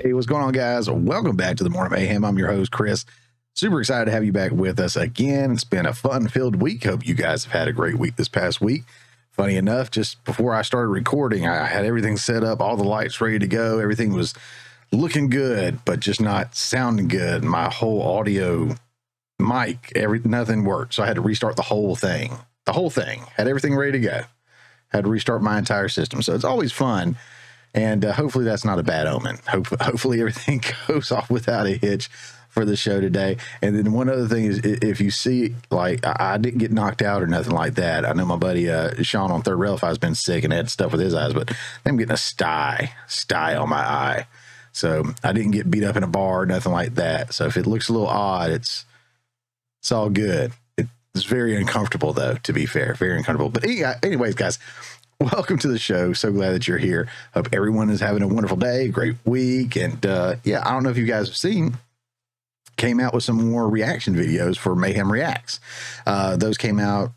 Hey, what's going on, guys? Welcome back to the Morning Mayhem. I'm your host, Chris. Super excited to have you back with us again. It's been a fun-filled week. Hope you guys have had a great week this past week. Funny enough, just before I started recording, I had everything set up, all the lights ready to go. Everything was looking good, but just not sounding good. My whole audio mic, nothing worked. So I had to restart the whole thing. Had everything ready to go. Had to restart my entire system. So it's always fun. And hopefully that's not a bad omen. Hopefully everything goes off without a hitch for the show today. And then one other thing is, if you see, like, I didn't get knocked out or nothing like that. I know my buddy Sean on Third Railify has been sick and had stuff with his eyes, but I'm getting a sty on my eye. So I didn't get beat up in a bar or nothing like that. So if it looks a little odd, it's all good. It's very uncomfortable, though, to be fair. Very uncomfortable. But anyways, guys, welcome to the show. So glad that you're here. Hope everyone is having a wonderful day, great week. And yeah, I don't know if you guys have seen, came out with some more reaction videos for Mayhem Reacts. Those came out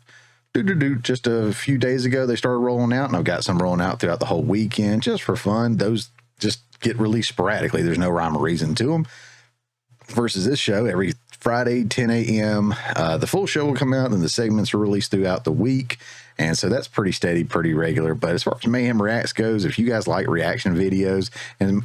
just a few days ago. They started rolling out, and I've got some rolling out throughout the whole weekend just for fun. Those just get released sporadically. There's no rhyme or reason to them. Versus this show, every Friday, 10 a.m. The full show will come out, and the segments are released throughout the week. And so that's pretty steady, pretty regular. But as far as Mayhem Reacts goes, if you guys like reaction videos, and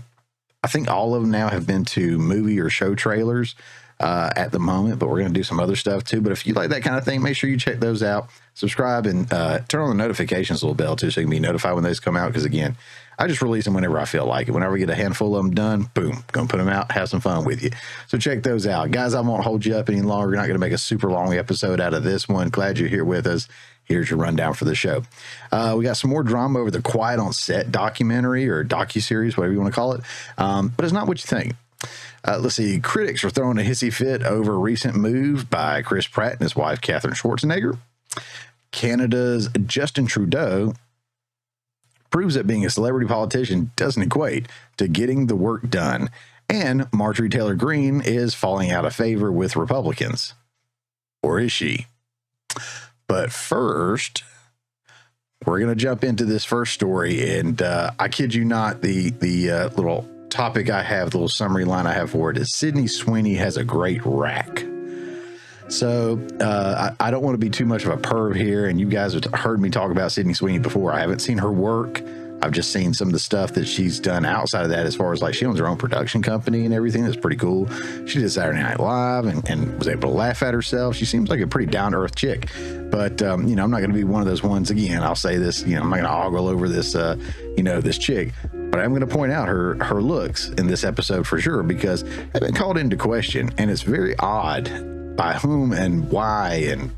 I think all of them now have been to movie or show trailers at the moment, but we're going to do some other stuff too. But if you like that kind of thing, make sure you check those out. Subscribe and turn on the notifications little bell too, so you can be notified when those come out. Because again, I just release them whenever I feel like it. Whenever we get a handful of them done, boom, gonna put them out, have some fun with you. So check those out. Guys, I won't hold you up any longer. We're not going to make a super long episode out of this one. Glad you're here with us. Here's your rundown for the show. We got some more drama over the Quiet on Set documentary or docuseries, whatever you want to call it. But it's not what you think. Let's see. Critics are throwing a hissy fit over a recent move by Chris Pratt and his wife, Catherine Schwarzenegger. Canada's Justin Trudeau proves that being a celebrity politician doesn't equate to getting the work done. And Marjorie Taylor Greene is falling out of favor with Republicans. Or is she? But first, we're going to jump into this first story. And I kid you not, the little topic I have, the little summary line I have for it is Sydney Sweeney has a great rack. So I don't want to be too much of a perv here, and you guys have heard me talk about Sydney Sweeney before. I haven't seen her work. I've just seen some of the stuff that she's done outside of that, as far as like she owns her own production company and everything. That's pretty cool. She did Saturday Night Live and was able to laugh at herself. She seems like a pretty down-to-earth chick. But, you know, I'm not going to be one of those ones, again, I'll say this, you know, I'm not going to ogle over this, you know, this chick. But I'm going to point out her looks in this episode for sure, because they've been called into question, and it's very odd by whom and why, and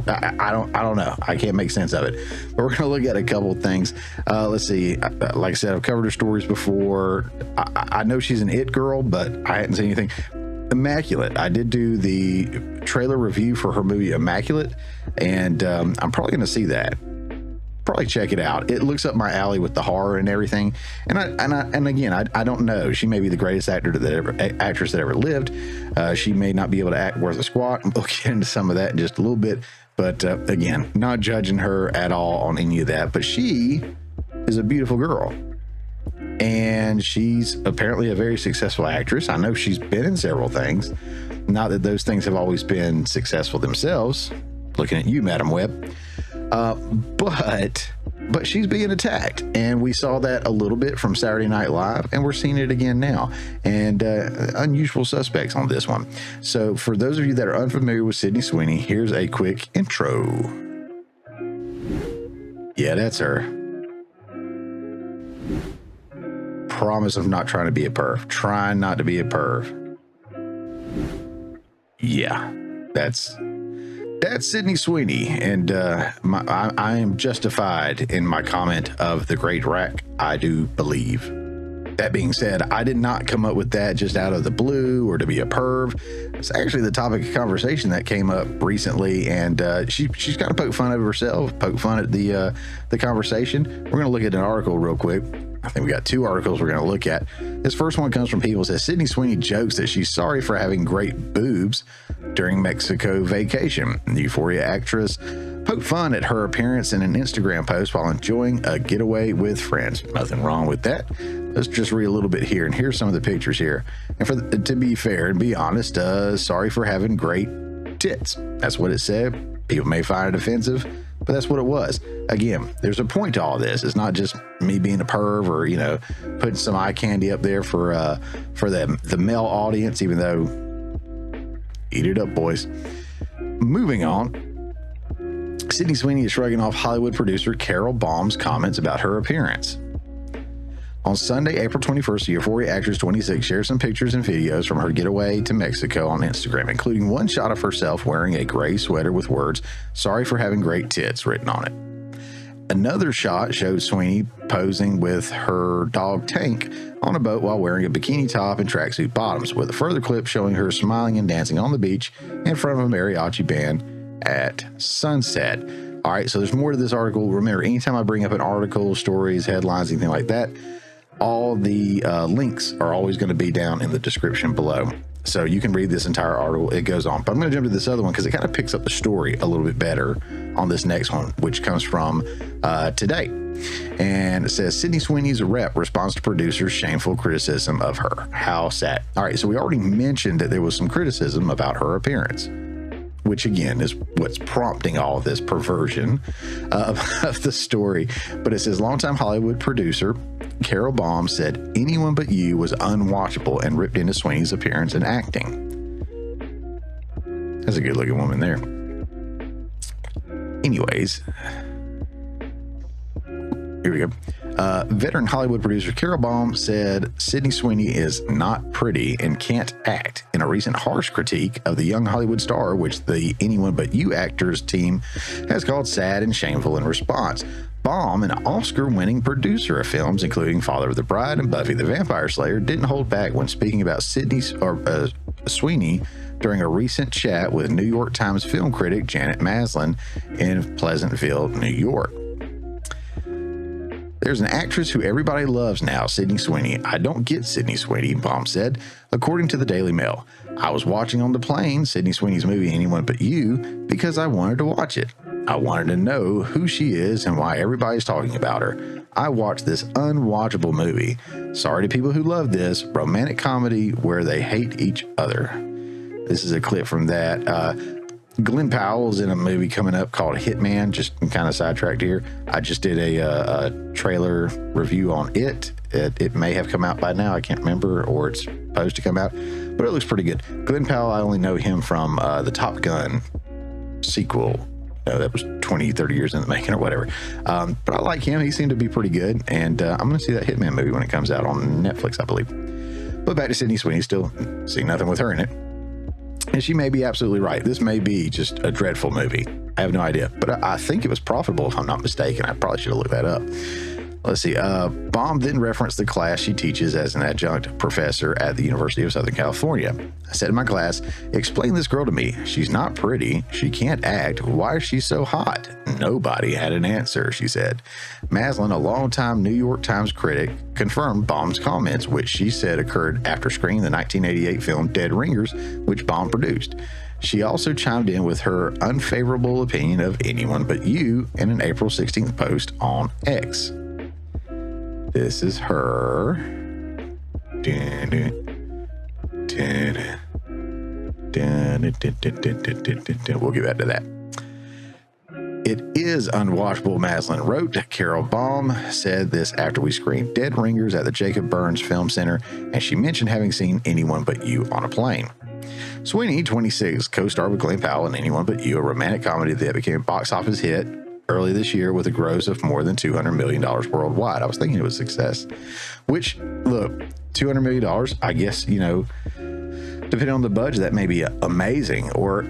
I don't know. I can't make sense of it. But we're going to look at a couple of things. Let's see. Like I said, I've covered her stories before. I know she's an it girl, but I hadn't seen anything. Immaculate. I did do the trailer review for her movie Immaculate, and I'm probably going to see that. Probably check it out. It looks up my alley with the horror and everything. And again, I don't know. She may be the greatest actress that ever lived. She may not be able to act worth a squat. We'll get into some of that in just a little bit. But again, not judging her at all on any of that. But she is a beautiful girl, and she's apparently a very successful actress. I know she's been in several things. Not that those things have always been successful themselves. Looking at you, Madam Webb. But she's being attacked, and we saw that a little bit from Saturday Night Live, and we're seeing it again now. And unusual suspects on this one. So for those of you that are unfamiliar with Sydney Sweeney, here's a quick intro. Yeah, that's her. Promise of not trying to be a perv. Trying not to be a perv. Yeah, that's Sydney Sweeney, and I am justified in my comment of the great rack, I do believe. That being said, I did not come up with that just out of the blue or to be a perv. It's actually the topic of conversation that came up recently, and she's got to poke fun of herself, poke fun at the conversation. We're going to look at an article real quick. I think we got two articles we're going to look at. This first one comes from People. It says Sydney Sweeney jokes that she's sorry for having great boobs during Mexico vacation. The Euphoria actress poked fun at her appearance in an Instagram post while enjoying a getaway with friends. Nothing wrong with that. Let's just read a little bit here, and here's some of the pictures here. And to be fair and be honest, sorry for having great tits. That's what it said. People may find it offensive, but that's what it was. Again, there's a point to all this. It's not just me being a perv or, you know, putting some eye candy up there for the male audience, even though eat it up, boys. Moving on. Sydney Sweeney is shrugging off Hollywood producer Carol Baum's comments about her appearance. On Sunday, April 21st, the Euphoria actress 26 shared some pictures and videos from her getaway to Mexico on Instagram, including one shot of herself wearing a gray sweater with words, "Sorry for having great tits," written on it. Another shot showed Sweeney posing with her dog Tank on a boat while wearing a bikini top and tracksuit bottoms, with a further clip showing her smiling and dancing on the beach in front of a mariachi band at sunset. All right, so there's more to this article. Remember, anytime I bring up an article, stories, headlines, anything like that, all the links are always going to be down in the description below. So you can read this entire article. It goes on. But I'm going to jump to this other one because it kind of picks up the story a little bit better on this next one, which comes from today. And it says, Sydney Sweeney's rep responds to producer's shameful criticism of her. How sad. All right, so we already mentioned that there was some criticism about her appearance, which again is what's prompting all of this perversion of the story. But it says, longtime Hollywood producer Carol Baum said Anyone But You was unwatchable and ripped into Sweeney's appearance and acting. That's a good looking woman there. Anyways, here we go. Veteran Hollywood producer Carol Baum said Sydney Sweeney is not pretty and can't act in a recent harsh critique of the young Hollywood star, which the Anyone But You actors team has called sad and shameful in response. Baum, an Oscar-winning producer of films including Father of the Bride and Buffy the Vampire Slayer, didn't hold back when speaking about Sweeney during a recent chat with New York Times film critic Janet Maslin in Pleasantville, New York. There's an actress who everybody loves now, Sydney Sweeney. I don't get Sydney Sweeney, Baum said, according to the Daily Mail. I was watching on the plane Sydney Sweeney's movie Anyone But You because I wanted to watch it. I wanted to know who she is and why everybody's talking about her. I watched this unwatchable movie. Sorry to people who love this romantic comedy where they hate each other. This is a clip from that. Glenn Powell's in a movie coming up called Hitman. Just kind of sidetracked here. I just did a trailer review on it. It may have come out by now. I can't remember, or it's supposed to come out, but it looks pretty good. Glenn Powell, I only know him from the Top Gun sequel. That was 20, 30 years in the making or whatever. But I like him. He seemed to be pretty good. And I'm going to see that Hitman movie when it comes out on Netflix, I believe. But back to Sydney Sweeney, still see nothing with her in it. And she may be absolutely right. This may be just a dreadful movie. I have no idea. But I think it was profitable, if I'm not mistaken. I probably should have looked that up. Let's see. Baum then referenced the class she teaches as an adjunct professor at the University of Southern California. I said in my class, explain this girl to me. She's not pretty. She can't act. Why is she so hot? Nobody had an answer, she said. Maslin, a longtime New York Times critic, confirmed Baum's comments, which she said occurred after screening the 1988 film Dead Ringers, which Baum produced. She also chimed in with her unfavorable opinion of Anyone But You in an April 16th post on X. This is her. We'll get back to that. It is unwatchable, Maslin wrote. Carol Baum said this after we screened Dead Ringers at the Jacob Burns Film Center, and she mentioned having seen Anyone But You on a plane. Sweeney, 26, co-starred with Glenn Powell in Anyone But You, a romantic comedy that became a box office hit early this year with a gross of more than $200 million worldwide. I was thinking it was a success, which, look, $200 million, I guess, depending on the budget, that may be amazing. Or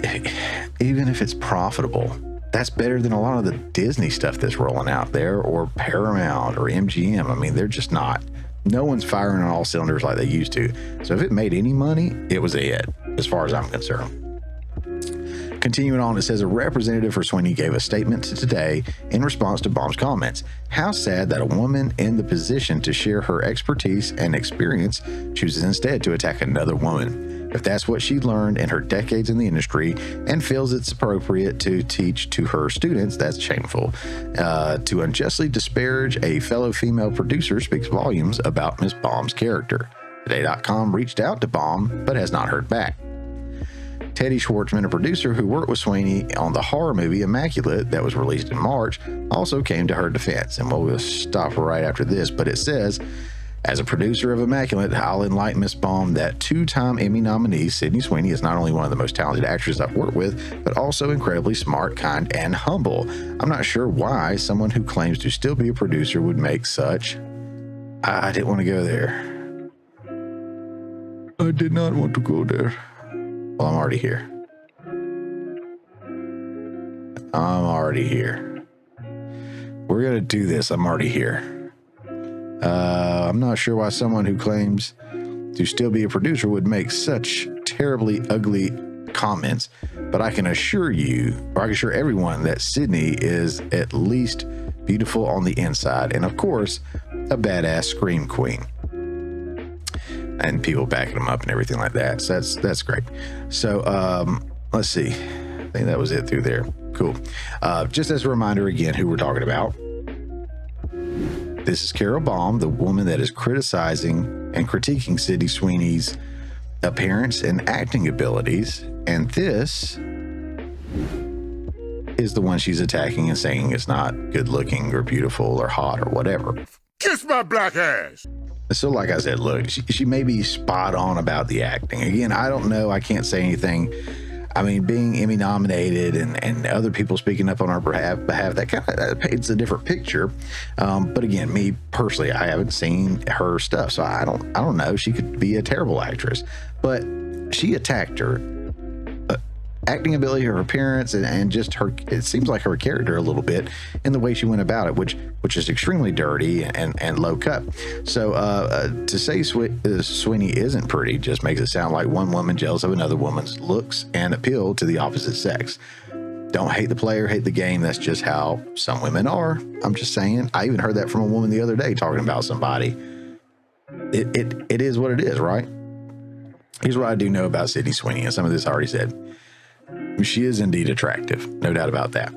even if it's profitable, that's better than a lot of the Disney stuff that's rolling out there, or Paramount or MGM. I mean, they're just not. No one's firing on all cylinders like they used to. So if it made any money, it was a hit, as far as I'm concerned. Continuing on, it says a representative for Sweeney gave a statement to Today in response to Baum's comments. How sad that a woman in the position to share her expertise and experience chooses instead to attack another woman. if that's what she learned in her decades in the industry and feels it's appropriate to teach to her students, that's shameful. To unjustly disparage a fellow female producer speaks volumes about Miss Baum's character. Today.com reached out to Baum, but has not heard back. Teddy Schwartzman, a producer who worked with Sweeney on the horror movie Immaculate that was released in March, also came to her defense. And we'll stop right after this, but it says, as a producer of Immaculate, I'll enlighten Miss Baum that two-time Emmy nominee Sydney Sweeney is not only one of the most talented actresses I've worked with, but also incredibly smart, kind, and humble. I'm not sure why someone who claims to still be a producer would make such... I didn't want to go there. I did not want to go there. Well, I'm already here. We're going to do this. I'm already here. I'm not sure why someone who claims to still be a producer would make such terribly ugly comments, but I can assure you, or I can assure everyone, that Sydney is at least beautiful on the inside, and of course, a badass scream queen. And people backing them up and everything like that. So that's great. So let's see. I think that was it through there. Cool. Just as a reminder again, who we're talking about. This is Carol Baum, the woman that is criticizing and critiquing Sydney Sweeney's appearance and acting abilities. And this is the one she's attacking and saying is not good looking or beautiful or hot or whatever. Kiss my black ass. So like I said, look, she may be spot on about the acting. Again, I don't know. I can't say anything. I mean, being Emmy nominated and other people speaking up on our behalf, that kind of paints a different picture. But again, me personally, I haven't seen her stuff, so I don't know. She could be a terrible actress, but she attacked her acting ability, her appearance, and just her. It seems like her character a little bit in the way she went about it, which is extremely dirty and low cut. So to say Sweeney isn't pretty just makes it sound like one woman jealous of another woman's looks and appeal to the opposite sex. Don't hate the player, hate the game. That's just how some women are. I'm just saying. I even heard that from a woman the other day talking about somebody. It is what it is, right? Here's what I do know about Sydney Sweeney, and some of this I already said. She is indeed attractive, no doubt about that.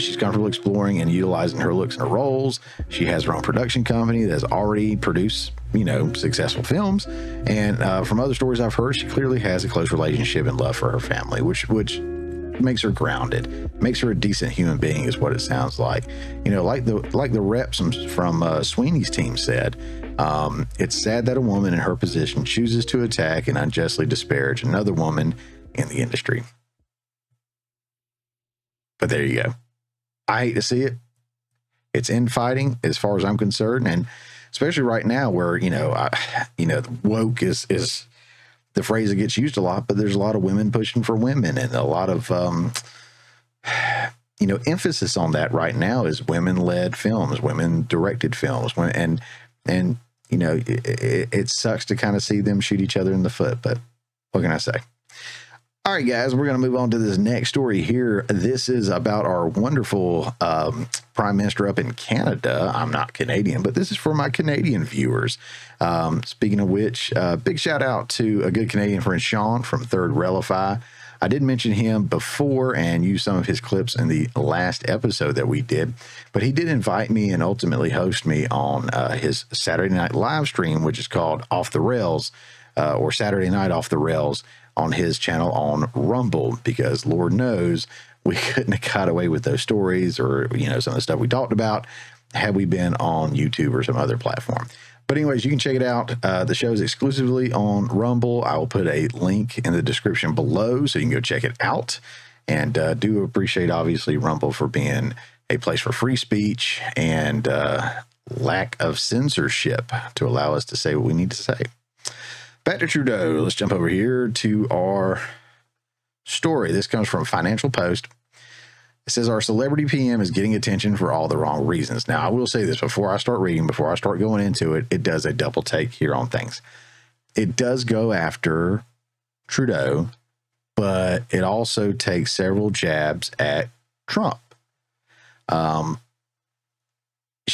She's comfortable exploring and utilizing her looks and her roles. She has her own production company that has already produced, successful films. And from other stories I've heard, she clearly has a close relationship and love for her family, which makes her grounded, makes her a decent human being, is what it sounds like. Like the reps from Sweeney's team said, it's sad that a woman in her position chooses to attack and unjustly disparage another woman in the industry. But there you go. I hate to see it. It's infighting as far as I'm concerned. And especially right now where, the woke is the phrase that gets used a lot, but there's a lot of women pushing for women and a lot of, emphasis on that right now is women-led films, women-directed films. It sucks to kind of see them shoot each other in the foot, but what can I say? All right, guys, we're going to move on to this next story here. This is about our wonderful Prime Minister up in Canada. I'm not Canadian, but this is for my Canadian viewers. Speaking of which, big shout out to a good Canadian friend, Sean from Third Railify. I did mention him before and use some of his clips in the last episode that we did, but he did invite me and ultimately host me on his Saturday night live stream, which is called Off the Rails, or Saturday Night Off the Rails, on his channel on Rumble, because Lord knows we couldn't have got away with those stories or, some of the stuff we talked about had we been on YouTube or some other platform. But anyways, you can check it out. The show is exclusively on Rumble. I will put a link in the description below so you can go check it out. And do appreciate, obviously, Rumble for being a place for free speech and lack of censorship to allow us to say what we need to say. Back to Trudeau. Let's jump over here to our story. This comes from Financial Post. It says our celebrity PM is getting attention for all the wrong reasons. Now, I will say this before I start reading, before I start going into it, it does a double take here on things. It does go after Trudeau, but it also takes several jabs at Trump.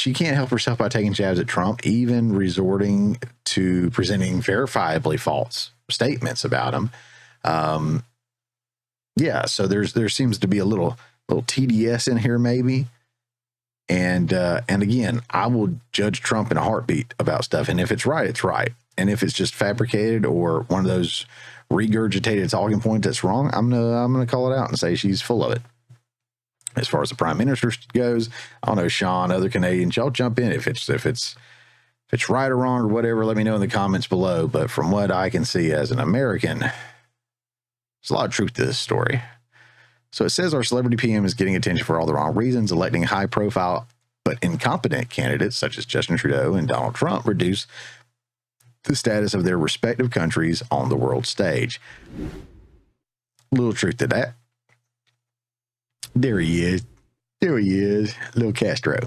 she can't help herself by taking jabs at Trump, even resorting to presenting verifiably false statements about him. Yeah, so there seems to be a little TDS in here, maybe. And again, I will judge Trump in a heartbeat about stuff. And if it's right, it's right. And if it's just fabricated or one of those regurgitated talking points that's wrong, I'm gonna call it out and say she's full of it. As far as the prime minister goes, I don't know, Sean, other Canadians, y'all jump in if it's right or wrong or whatever. Let me know in the comments below. But from what I can see as an American, there's a lot of truth to this story. So it says our celebrity PM is getting attention for all the wrong reasons, electing high-profile but incompetent candidates such as Justin Trudeau and Donald Trump reduce the status of their respective countries on the world stage. Little truth to that. There he is. There he is, little Castro.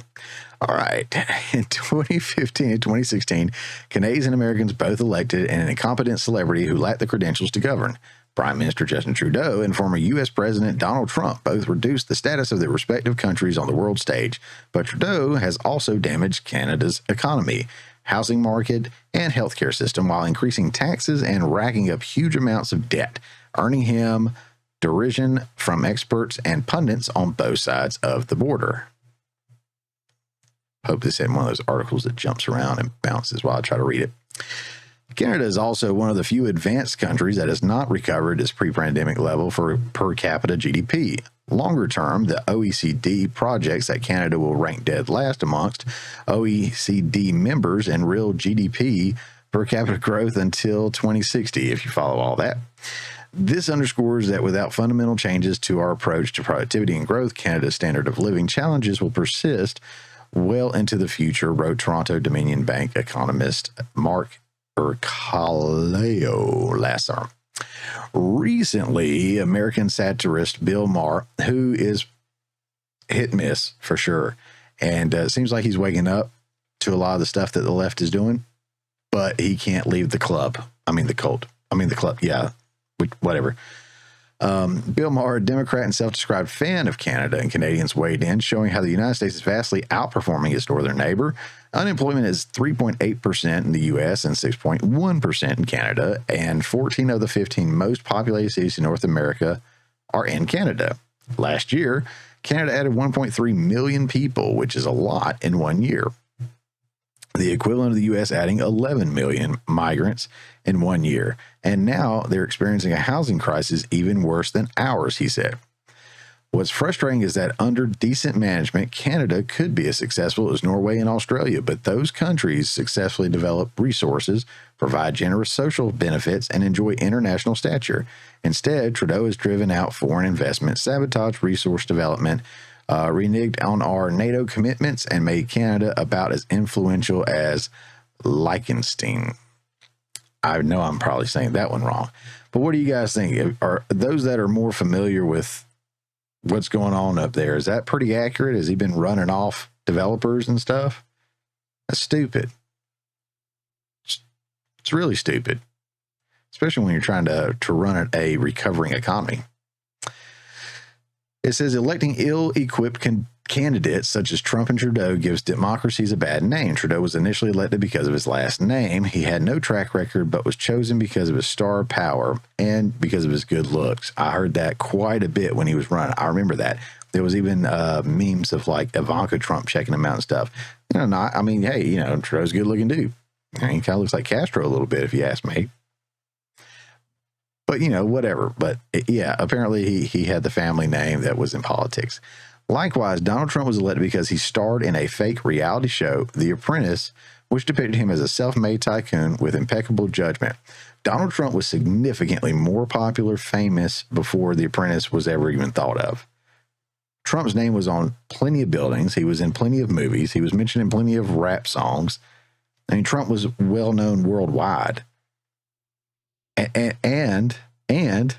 All right. In 2015 and 2016, Canadians and Americans both elected an incompetent celebrity who lacked the credentials to govern. Prime Minister Justin Trudeau and former U.S. President Donald Trump both reduced the status of their respective countries on the world stage, but Trudeau has also damaged Canada's economy, housing market, and healthcare system while increasing taxes and racking up huge amounts of debt, earning him derision from experts and pundits on both sides of the border. Hope this isn't one of those articles that jumps around and bounces while I try to read it. Canada is also one of the few advanced countries that has not recovered its pre-pandemic level for per capita GDP. Longer term, the OECD projects that Canada will rank dead last amongst OECD members in real GDP per capita growth until 2060, if you follow all that. This underscores that without fundamental changes to our approach to productivity and growth, Canada's standard of living challenges will persist well into the future, wrote Toronto Dominion Bank economist Mark Kaleo last summer. Recently, American satirist Bill Maher, who is hit and miss for sure, and it seems like he's waking up to a lot of the stuff that the left is doing, but he can't leave the club. The club. Yeah, whatever. Bill Maher, a Democrat and self-described fan of Canada, and Canadians weighed in, showing how the United States is vastly outperforming its northern neighbor. Unemployment is 3.8% in the U.S. and 6.1% in Canada, and 14 of the 15 most populated cities in North America are in Canada. Last year, Canada added 1.3 million people, which is a lot in 1 year. The equivalent of the U.S. adding 11 million migrants in 1 year. And now they're experiencing a housing crisis even worse than ours, he said. What's frustrating is that under decent management, Canada could be as successful as Norway and Australia, but those countries successfully develop resources, provide generous social benefits, and enjoy international stature. Instead, Trudeau has driven out foreign investment, sabotaged resource development, reneged on our NATO commitments, and made Canada about as influential as Liechtenstein. I know I'm probably saying that one wrong, but what do you guys think? Are those that are more familiar with what's going on up there, is that pretty accurate? Has he been running off developers and stuff? That's stupid. It's really stupid, especially when you're trying to run a recovering economy. It says electing ill-equipped candidates such as Trump and Trudeau gives democracies a bad name. Trudeau was initially elected because of his last name. He had no track record, but was chosen because of his star power and because of his good looks. I heard that quite a bit when he was running. I remember that. There was even memes of like Ivanka Trump checking him out and stuff. Hey, Trudeau's a good looking dude. He kind of looks like Castro a little bit, if you ask me. But, whatever. But, yeah, apparently he had the family name that was in politics. Likewise, Donald Trump was elected because he starred in a fake reality show, The Apprentice, which depicted him as a self-made tycoon with impeccable judgment. Donald Trump was significantly more popular, famous before The Apprentice was ever even thought of. Trump's name was on plenty of buildings. He was in plenty of movies. He was mentioned in plenty of rap songs. Trump was well-known worldwide. And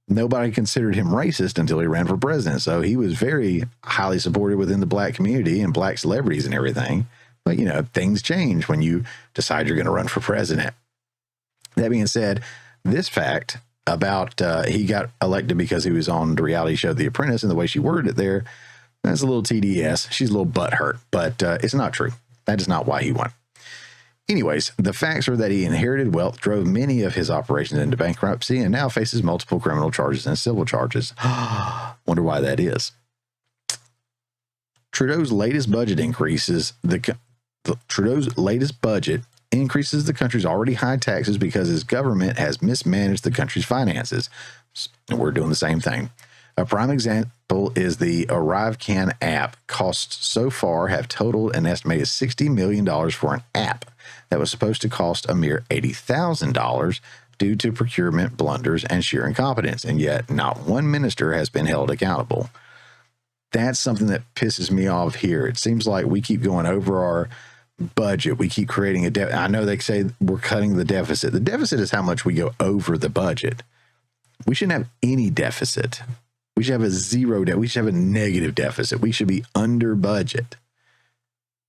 nobody considered him racist until he ran for president. So he was very highly supported within the black community and black celebrities and everything. But, things change when you decide you're going to run for president. That being said, this fact about he got elected because he was on the reality show The Apprentice and the way she worded it there That's a little TDS. She's a little butthurt, but it's not true. That is not why he won. Anyways, the facts are that he inherited wealth, drove many of his operations into bankruptcy, and now faces multiple criminal charges and civil charges. Wonder why that is. Trudeau's latest budget increases the country's already high taxes because his government has mismanaged the country's finances. And we're doing the same thing. A prime example is the ArriveCan app. Costs so far have totaled an estimated $60 million for an app that was supposed to cost a mere $80,000 due to procurement blunders and sheer incompetence, and yet not one minister has been held accountable. That's something that pisses me off here. It seems like we keep going over our budget. We keep creating a deficit. I know they say we're cutting the deficit. The deficit is how much we go over the budget. We shouldn't have any deficit. We should have a zero debt. We should have a negative deficit. We should be under budget.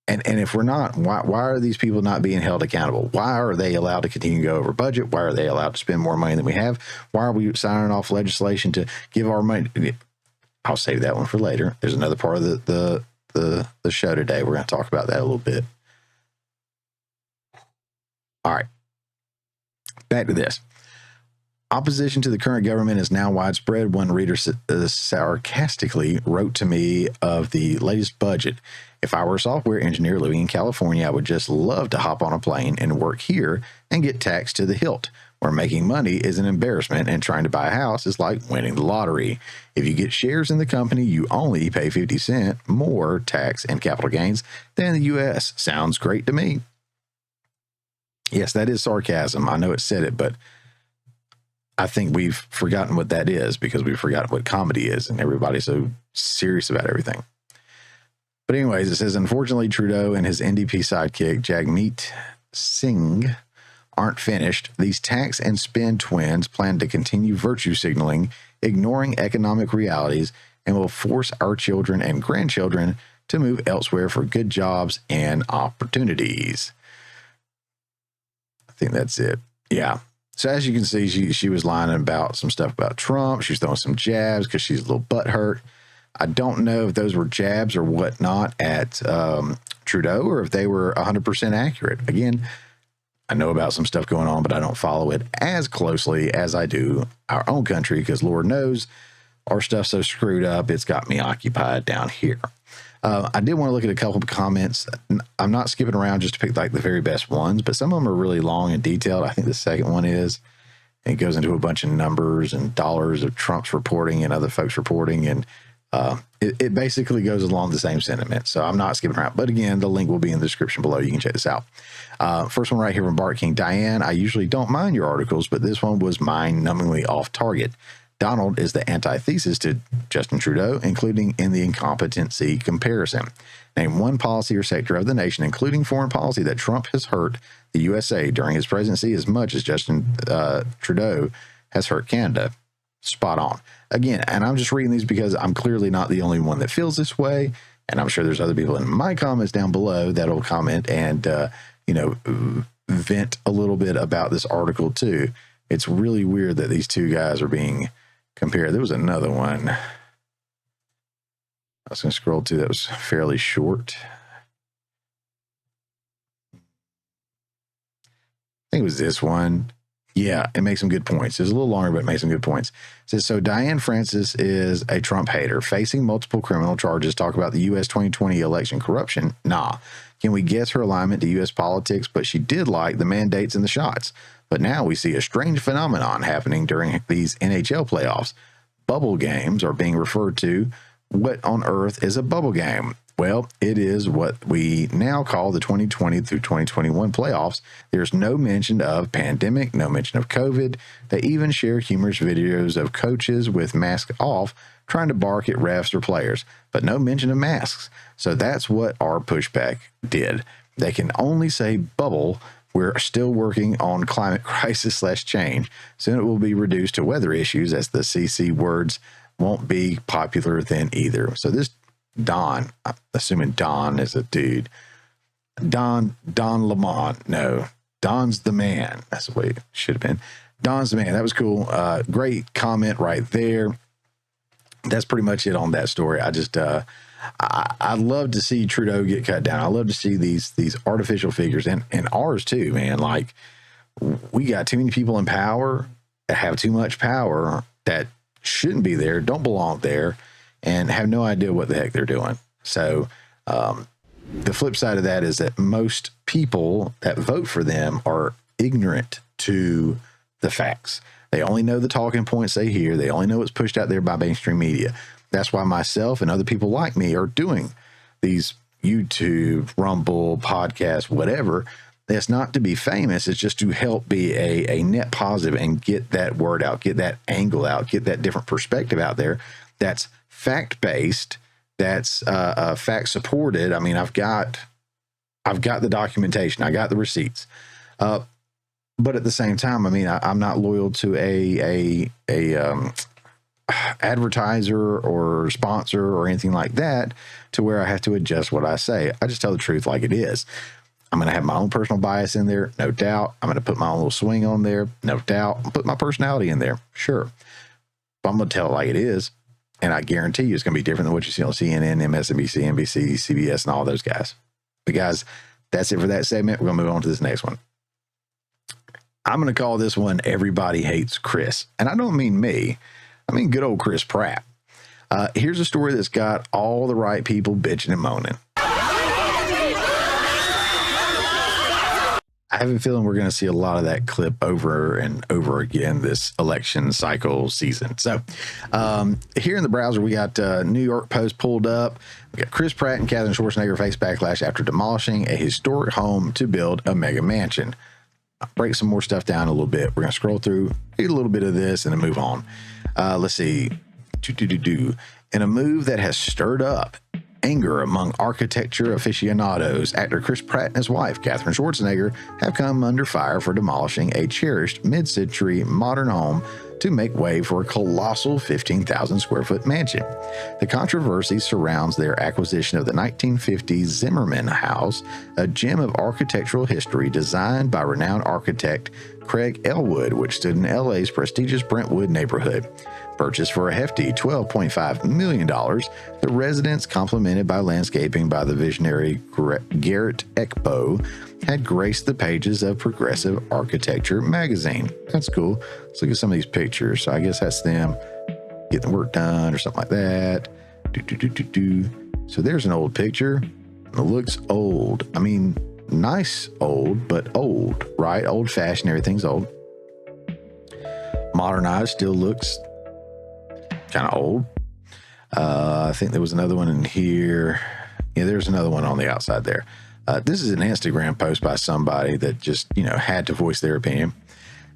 And if we're not, why are these people not being held accountable? Why are they allowed to continue to go over budget? Why are they allowed to spend more money than we have? Why are we signing off legislation to give our money? I'll save that one for later. There's another part of the show today. We're going to talk about that a little bit. All right. Back to this. Opposition to the current government is now widespread. One reader sarcastically wrote to me of the latest budget. If I were a software engineer living in California, I would just love to hop on a plane and work here and get taxed to the hilt, where making money is an embarrassment and trying to buy a house is like winning the lottery. If you get shares in the company, you only pay 50 cents more tax and capital gains than the U.S. Sounds great to me. Yes, that is sarcasm. I know it said it, but I think we've forgotten what that is because we've forgotten what comedy is, and everybody's so serious about everything. But anyways, it says, unfortunately, Trudeau and his NDP sidekick, Jagmeet Singh, aren't finished. These tax and spend twins plan to continue virtue signaling, ignoring economic realities, and will force our children and grandchildren to move elsewhere for good jobs and opportunities. I think that's it. Yeah. So as you can see, she was lying about some stuff about Trump. She's throwing some jabs because she's a little butthurt. I don't know if those were jabs or whatnot at Trudeau or if they were 100% accurate. Again, I know about some stuff going on, but I don't follow it as closely as I do our own country because Lord knows our stuff's so screwed up, it's got me occupied down here. I did want to look at a couple of comments. I'm not skipping around just to pick like the very best ones, but some of them are really long and detailed. I think the second one is. It goes into a bunch of numbers and dollars of Trump's reporting and other folks reporting. And it basically goes along the same sentiment. So I'm not skipping around. But again, the link will be in the description below. You can check this out. First one right here from Bart King. Diane, I usually don't mind your articles, but this one was mind-numbingly off target. Donald is the antithesis to Justin Trudeau, including in the incompetency comparison. Name one policy or sector of the nation, including foreign policy, that Trump has hurt the USA during his presidency as much as Justin Trudeau has hurt Canada. Spot on. Again, and I'm just reading these because I'm clearly not the only one that feels this way, and I'm sure there's other people in my comments down below that'll comment and, vent a little bit about this article too. It's really weird that these two guys are being compared. There was another one I was going to scroll to that was fairly short. I think it was this one. Yeah, it makes some good points. It's a little longer, but it makes some good points. It says, so Diane Francis is a Trump hater facing multiple criminal charges. Talk about the U.S. 2020 election corruption. Nah. Can we guess her alignment to U.S. politics? But she did like the mandates and the shots. But now we see a strange phenomenon happening during these NHL playoffs. Bubble games are being referred to. What on earth is a bubble game? Well, it is what we now call the 2020 through 2021 playoffs. There's no mention of pandemic, no mention of COVID. They even share humorous videos of coaches with masks off trying to bark at refs or players, but no mention of masks. So that's what our pushback did. They can only say bubble. We're still working on climate crisis / change. Soon it will be reduced to weather issues as the CC words won't be popular then either. So this Don, I'm assuming Don is a dude. Don Lamont. No, Don's the man. That's the way it should have been. Don's the man. That was cool. Great comment right there. That's pretty much it on that story. I I'd love to see Trudeau get cut down. I love to see these artificial figures and ours too, man. Like, we got too many people in power that have too much power that shouldn't be there, don't belong there, and have no idea what the heck they're doing. So the flip side of that is that most people that vote for them are ignorant to the facts. They only know the talking points they hear. They only know what's pushed out there by mainstream media. That's why myself and other people like me are doing these YouTube, Rumble, podcasts, whatever. It's not to be famous. It's just to help be a net positive and get that word out, get that angle out, get that different perspective out there. That's fact-based. That's fact-supported. I mean, I've got the documentation. I got the receipts. But at the same time, I mean, I'm not loyal to a advertiser or sponsor or anything like that to where I have to adjust what I say. I just tell the truth like it is. I'm going to have my own personal bias in there, no doubt. I'm going to put my own little swing on there, no doubt. I'll put my personality in there, sure. But I'm going to tell it like it is, and I guarantee you it's going to be different than what you see on CNN, MSNBC, NBC, CBS, and all those guys. But guys, that's it for that segment. We're going to move on to this next one. I'm going to call this one Everybody Hates Chris. And I don't mean me. I mean good old Chris Pratt. Here's a story that's got all the right people bitching and moaning. I have a feeling we're going to see a lot of that clip over and over again this election cycle season. So here in the browser, we got New York Post pulled up. We got Chris Pratt and Katherine Schwarzenegger face backlash after demolishing a historic home to build a mega mansion. I'll break some more stuff down a little bit. We're going to scroll through, read a little bit of this, and then move on. Let's see. In a move that has stirred up anger among architecture aficionados, actor Chris Pratt and his wife, Katherine Schwarzenegger, have come under fire for demolishing a cherished mid-century modern home to make way for a colossal 15,000 square foot mansion. The controversy surrounds their acquisition of the 1950s Zimmerman House, a gem of architectural history designed by renowned architect Craig Elwood, which stood in LA's prestigious Brentwood neighborhood. Purchased for a hefty $12.5 million, the residence, complemented by landscaping by the visionary Garrett Ekbo, had graced the pages of Progressive Architecture magazine. That's cool. Let's look at some of these pictures. So I guess that's them getting the work done or something like that. So there's an old picture. It looks old. I mean, nice old, but old, right? Old fashioned, everything's old. Modernized still looks kind of old. I think there was another one in here. Yeah, there's another one on the outside there. This is an Instagram post by somebody that just, had to voice their opinion.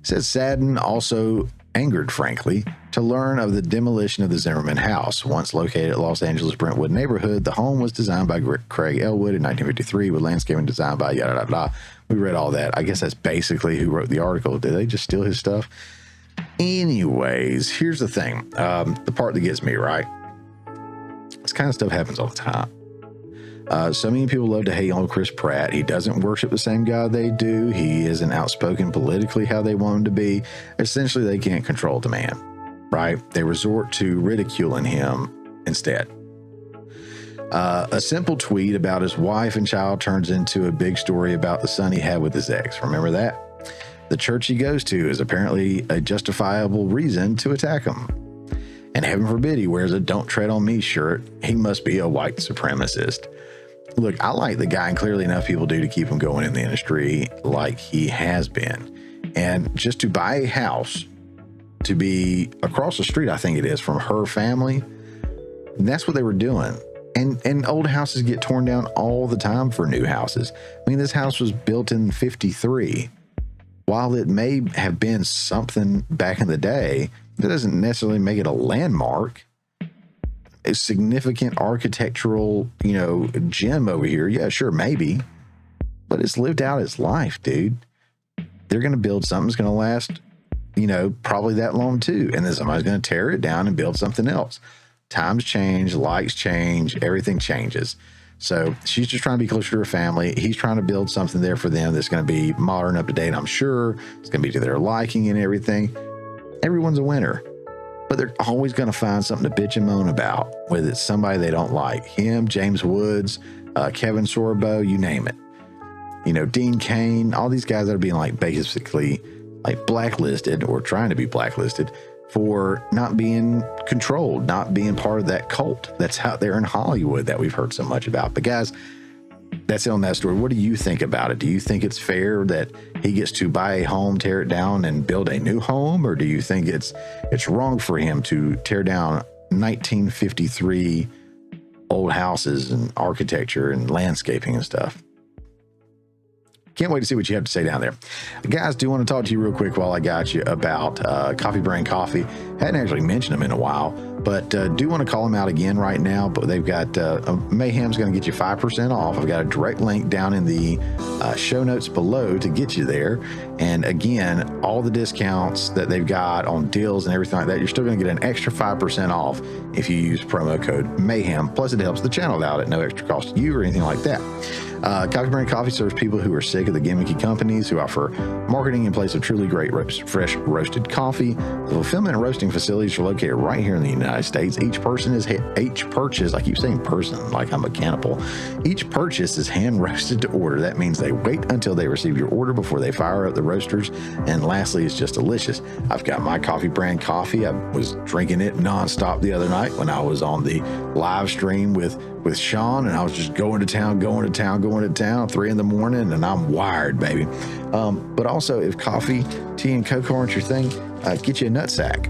It says, saddened, also angered, frankly, to learn of the demolition of the Zimmerman House. Once located at Los Angeles' Brentwood neighborhood, the home was designed by Craig Elwood in 1953 with landscaping designed by yada, yada, yada. We read all that. I guess that's basically who wrote the article. Did they just steal his stuff? Anyways, here's the thing. The part that gets me, right? This kind of stuff happens all the time. So many people love to hate on Chris Pratt. He doesn't worship the same God they do. He isn't outspoken politically how they want him to be. Essentially, they can't control the man, right? They resort to ridiculing him instead. A simple tweet about his wife and child turns into a big story about the son he had with his ex. Remember that? The church he goes to is apparently a justifiable reason to attack him. And heaven forbid he wears a "Don't Tread on Me" shirt. He must be a white supremacist. Look, I like the guy, and clearly enough people do to keep him going in the industry like he has been. And just to buy a house, to be across the street, I think it is, from her family, that's what they were doing. And old houses get torn down all the time for new houses. I mean, this house was built in 53. While it may have been something back in the day, that doesn't necessarily make it a landmark. A significant architectural, gem over here. Yeah, sure, maybe. But it's lived out its life, dude. They're going to build something that's going to last, probably that long too. And then somebody's going to tear it down and build something else. Times change, likes change, everything changes. So she's just trying to be closer to her family. He's trying to build something there for them that's going to be modern, up to date, I'm sure. It's going to be to their liking and everything. Everyone's a winner. but they're always going to find something to bitch and moan about, whether it's somebody they don't like. Him, James Woods, Kevin Sorbo, you name it. You know, Dean Cain, all these guys that are being like basically like blacklisted or trying to be blacklisted for not being controlled, not being part of that cult that's out there in Hollywood that we've heard so much about. But guys, that's it on that story. What do you think about it? Do you think it's fair that he gets to buy a home, tear it down, and build a new home? Or do you think it's wrong for him to tear down 1953 old houses and architecture and landscaping and stuff? Can't wait to see what you have to say down there. Guys, do want to talk to you real quick while I got you about Coffee Brand Coffee. Hadn't actually mentioned them in a while, but do want to call them out again right now. But they've got Mayhem's going to get you 5% off. I've got a direct link down in the show notes below to get you there. And again, all the discounts that they've got on deals and everything like that, you're still going to get an extra 5% off if you use promo code Mayhem. Plus, it helps the channel out at no extra cost to you or anything like that. Coffee Brand Coffee serves people who are sick of the gimmicky companies who offer marketing in place of truly great fresh roasted coffee. The fulfillment and roasting facilities are located right here in the United States. Each purchase, I keep saying person like I'm a cannibal. Each purchase is hand roasted to order. That means they wait until they receive your order before they fire up the roasters. And lastly, it's just delicious. I've got my Coffee Brand Coffee. I was drinking it nonstop the other night when I was on the live stream with Sean, and I was just going to town, 3 a.m, and I'm wired, baby. But also, if coffee, tea, and cocoa aren't your thing, get you a nut sack.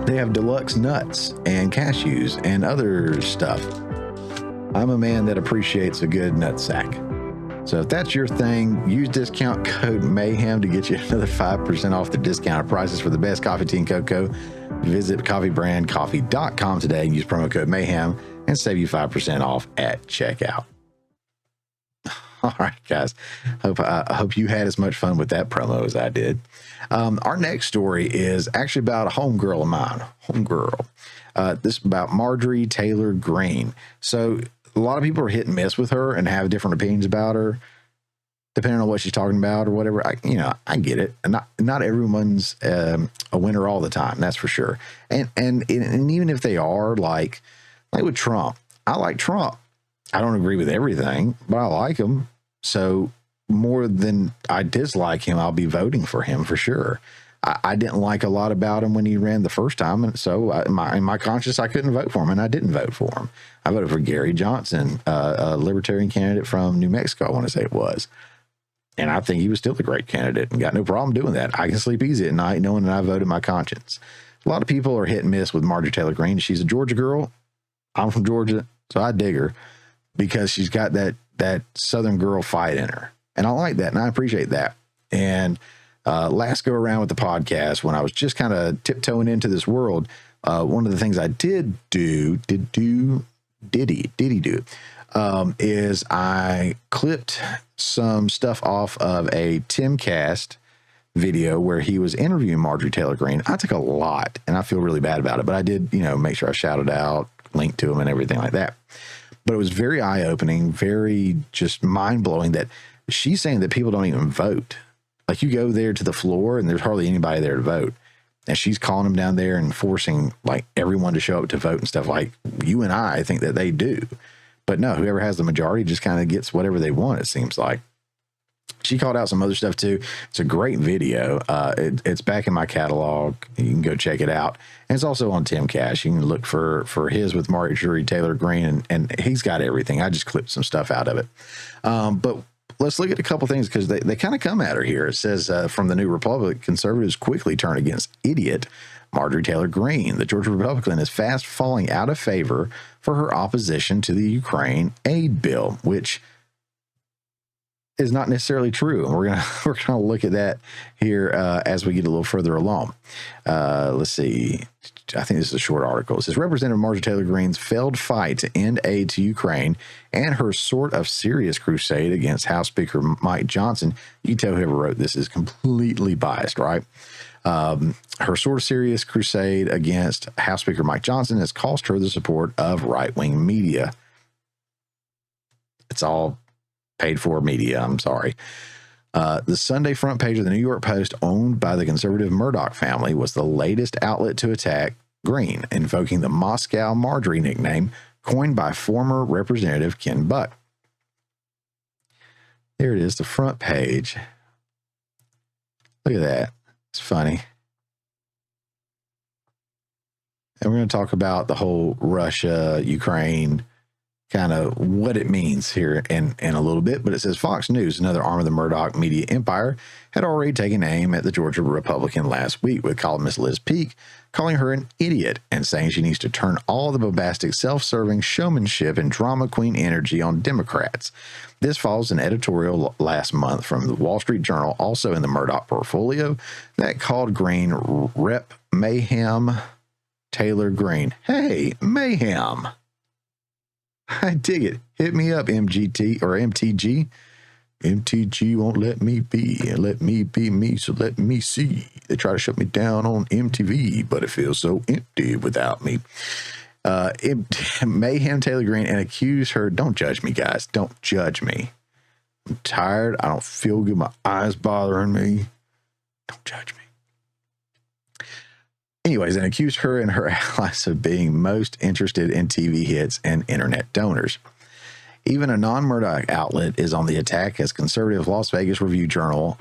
They have deluxe nuts and cashews and other stuff. I'm a man that appreciates a good nut sack. So if that's your thing, use discount code Mayhem to get you another 5% off the discounted prices for the best coffee, tea, and cocoa. Visit coffeebrandcoffee.com today and use promo code Mayhem and save you 5% off at checkout. All right, guys. I hope you had as much fun with that promo as I did. Our next story is actually about a homegirl of mine. This is about Marjorie Taylor Greene. So a lot of people are hit and miss with her and have different opinions about her, depending on what she's talking about or whatever. I get it. And not everyone's a winner all the time. That's for sure. And even if they are, like with Trump, I like Trump. I don't agree with everything, but I like him. So more than I dislike him, I'll be voting for him for sure. I didn't like a lot about him when he ran the first time. And so in my conscience, I couldn't vote for him, and I didn't vote for him. I voted for Gary Johnson, a libertarian candidate from New Mexico, I want to say it was. And I think he was still a great candidate and got no problem doing that. I can sleep easy at night knowing that I voted my conscience. A lot of people are hit and miss with Marjorie Taylor Greene. She's a Georgia girl. I'm from Georgia, so I dig her because she's got that Southern girl fight in her. And I like that, and I appreciate that. And last go around with the podcast, when I was just kind of tiptoeing into this world, one of the things I did do is I clipped some stuff off of a Timcast video where he was interviewing Marjorie Taylor Greene. I took a lot, and I feel really bad about it, but I did, make sure I shouted out, linked to him, and everything like that. But it was very eye-opening, very just mind-blowing that she's saying that people don't even vote. Like, you go there to the floor and there's hardly anybody there to vote. And she's calling them down there and forcing like everyone to show up to vote and stuff like you and I think that they do. But no, whoever has the majority just kind of gets whatever they want, it seems like. She called out some other stuff too. It's a great video. It's back in my catalog. You can go check it out. And it's also on Timcast. You can look for his with Marjorie Taylor Greene, and he's got everything. I just clipped some stuff out of it. But let's look at a couple things because they kind of come at her here. It says, from the New Republic, conservatives quickly turn against idiot Marjorie Taylor Greene. The Georgia Republican is fast falling out of favor for her opposition to the Ukraine aid bill, which is not necessarily true. And we're gonna look at that here as we get a little further along. Let's see. I think this is a short article. It says Representative Marjorie Taylor Greene's failed fight to end aid to Ukraine and her sort of serious crusade against House Speaker Mike Johnson. You can tell whoever wrote this is completely biased, right? Her sort of serious crusade against House Speaker Mike Johnson has cost her the support of right-wing media. It's all paid for media. I'm sorry. The Sunday front page of the New York Post, owned by the conservative Murdoch family, was the latest outlet to attack Greene, invoking the Moscow Marjorie nickname coined by former Representative Ken Buck. There it is, the front page. Look at that. It's funny. And we're going to talk about the whole Russia, Ukraine, kind of what it means here in a little bit. But it says Fox News, another arm of the Murdoch media empire, had already taken aim at the Georgia Republican last week, with columnist Liz Peek calling her an idiot and saying she needs to turn all the bombastic, self-serving showmanship and drama queen energy on Democrats. This follows an editorial last month from the Wall Street Journal, also in the Murdoch portfolio, that called Greene Rep. Mayhem Taylor Greene. Hey, mayhem. I dig it. Hit me up, MGT or MTG. MTG won't let me be me, so let me see. They try to shut me down on MTV, but it feels so empty without me. Mayhem Taylor Greene and accused her. Don't judge me, guys. Don't judge me. I'm tired. I don't feel good. My eyes bothering me. Don't judge me. Anyways, and accused her and her allies of being most interested in TV hits and internet donors. Even a non-Murdoch outlet is on the attack, as conservative Las Vegas Review-Journal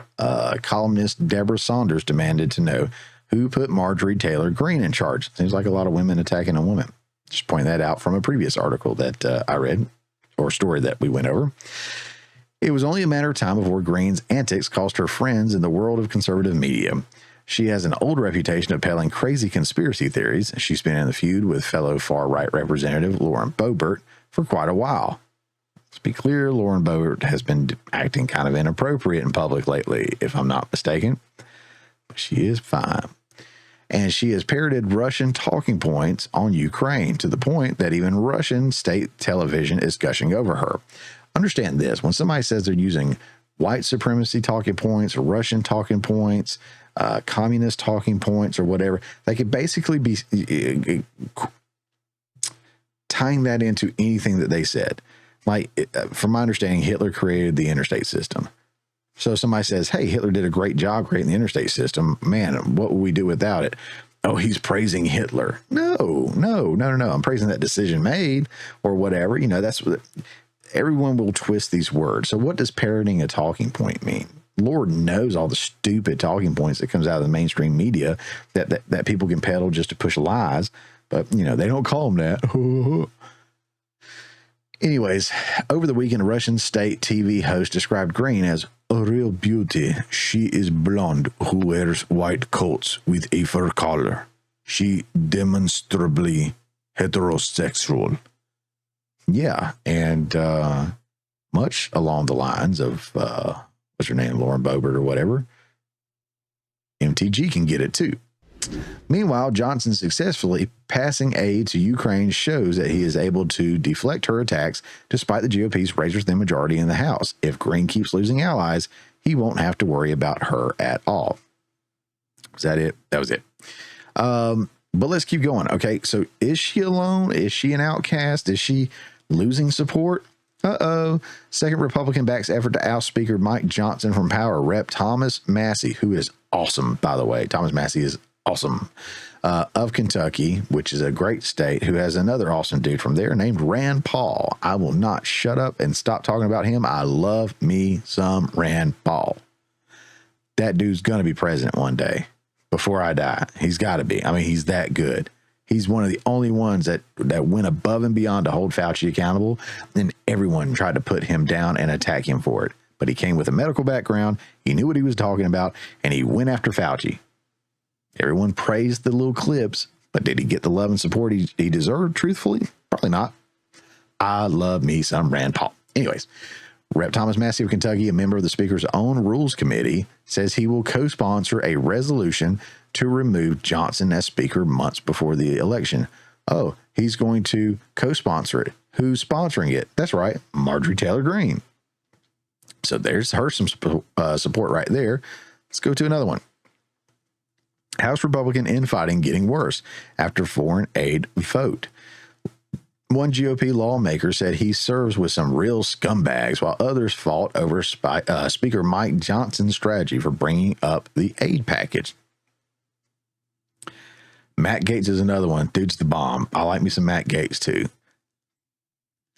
columnist Deborah Saunders demanded to know who put Marjorie Taylor Greene in charge. Seems like a lot of women attacking a woman. Just point that out from a previous article that I read, or story that we went over. It was only a matter of time before Greene's antics cost her friends in the world of conservative media. She has an old reputation of peddling crazy conspiracy theories. She's been in the feud with fellow far-right Representative Lauren Boebert for quite a while. Let's be clear, Lauren Boebert has been acting kind of inappropriate in public lately, if I'm not mistaken. But she is fine. And she has parroted Russian talking points on Ukraine, to the point that even Russian state television is gushing over her. Understand this. When somebody says they're using white supremacy talking points, or Russian talking points, communist talking points, or whatever, they could basically be tying that into anything that they said. Like, from my understanding, Hitler created the interstate system. So somebody says, hey, Hitler did a great job creating the interstate system. Man, what would we do without it? Oh, he's praising Hitler. No. I'm praising that decision made, or whatever. You know, that's what everyone will twist these words. So what does parroting a talking point mean? Lord knows all the stupid talking points that comes out of the mainstream media that people can peddle just to push lies. But, you know, they don't call them that. Anyways, over the weekend, a Russian state TV host described Greene as a real beauty. She is blonde who wears white coats with a fur collar. She demonstrably heterosexual. Yeah, and much along the lines of, what's her name, Lauren Boebert or whatever, MTG can get it too. Meanwhile, Johnson successfully passing aid to Ukraine shows that he is able to deflect her attacks despite the GOP's razor-thin majority in the House. If Greene keeps losing allies, he won't have to worry about her at all. Was that it? That was it. But let's keep going. Okay, so is she alone? Is she an outcast? Is she losing support? Second Republican backs effort to oust Speaker Mike Johnson from power. Rep. Thomas Massey, who is awesome, by the way. Thomas Massey is awesome, of Kentucky, which is a great state, who has another awesome dude from there named Rand Paul. I will not shut up and stop talking about him. I love me some Rand Paul. That dude's going to be president one day before I die. He's got to be. I mean, he's that good. He's one of the only ones that went above and beyond to hold Fauci accountable. And everyone tried to put him down and attack him for it. But he came with a medical background. He knew what he was talking about, and he went after Fauci. Everyone praised the little clips, but did he get the love and support he deserved, truthfully? Probably not. I love me some Rand Paul. Anyways, Rep. Thomas Massey of Kentucky, a member of the Speaker's own Rules Committee, says he will co-sponsor a resolution to remove Johnson as Speaker months before the election. Oh, he's going to co-sponsor it. Who's sponsoring it? That's right, Marjorie Taylor Greene. So there's her some support right there. Let's go to another one. House Republican infighting getting worse after foreign aid vote. One GOP lawmaker said he serves with some real scumbags, while others fought over Speaker Mike Johnson's strategy for bringing up the aid package. Matt Gaetz is another one. Dude's the bomb. I like me some Matt Gaetz, too.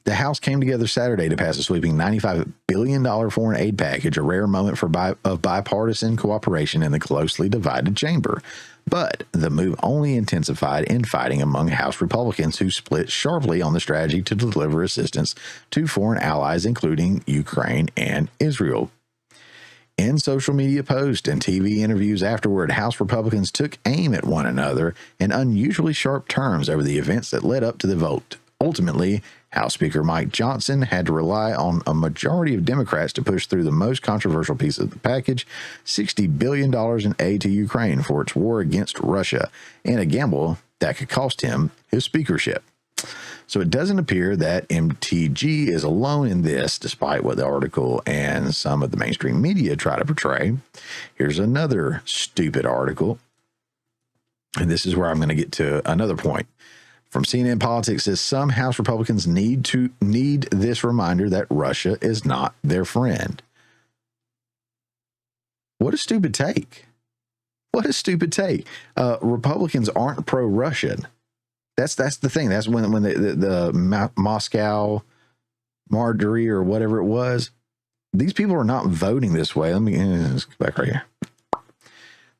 The House came together Saturday to pass a sweeping $95 billion foreign aid package, a rare moment of bipartisan cooperation in the closely divided chamber. But the move only intensified infighting among House Republicans, who split sharply on the strategy to deliver assistance to foreign allies, including Ukraine and Israel. In social media posts and TV interviews afterward, House Republicans took aim at one another in unusually sharp terms over the events that led up to the vote. Ultimately, House Speaker Mike Johnson had to rely on a majority of Democrats to push through the most controversial piece of the package, $60 billion in aid to Ukraine for its war against Russia, and a gamble that could cost him his speakership. So it doesn't appear that MTG is alone in this, despite what the article and some of the mainstream media try to portray. Here's another stupid article, and this is where I'm going to get to another point. From CNN Politics says some House Republicans need this reminder that Russia is not their friend. What a stupid take. What a stupid take. Republicans aren't pro-Russian. That's the thing. That's when the Moscow Marjorie or whatever it was. These people are not voting this way. Let's go back right here.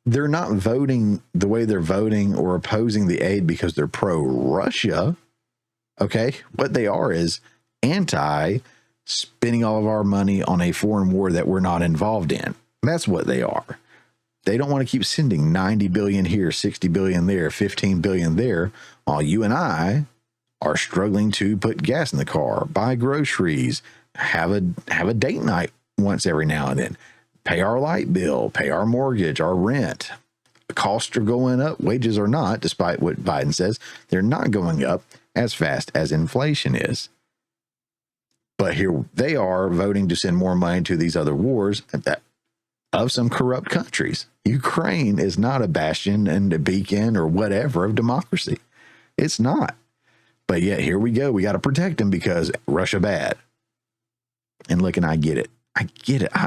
They're not voting the way they're voting or opposing the aid because they're pro-Russia. Okay. What they are is anti-spending all of our money on a foreign war that we're not involved in. That's what they are. They don't want to keep sending 90 billion here, 60 billion there, 15 billion there, while you and I are struggling to put gas in the car, buy groceries, have a date night once every now and then. Pay our light bill, pay our mortgage, our rent. Costs are going up, wages are not, despite what Biden says. They're not going up as fast as inflation is. But here they are voting to send more money to these other wars of some corrupt countries. Ukraine is not a bastion and a beacon or whatever of democracy. It's not. But yet here we go. We got to protect them because Russia bad. And look, and I get it. I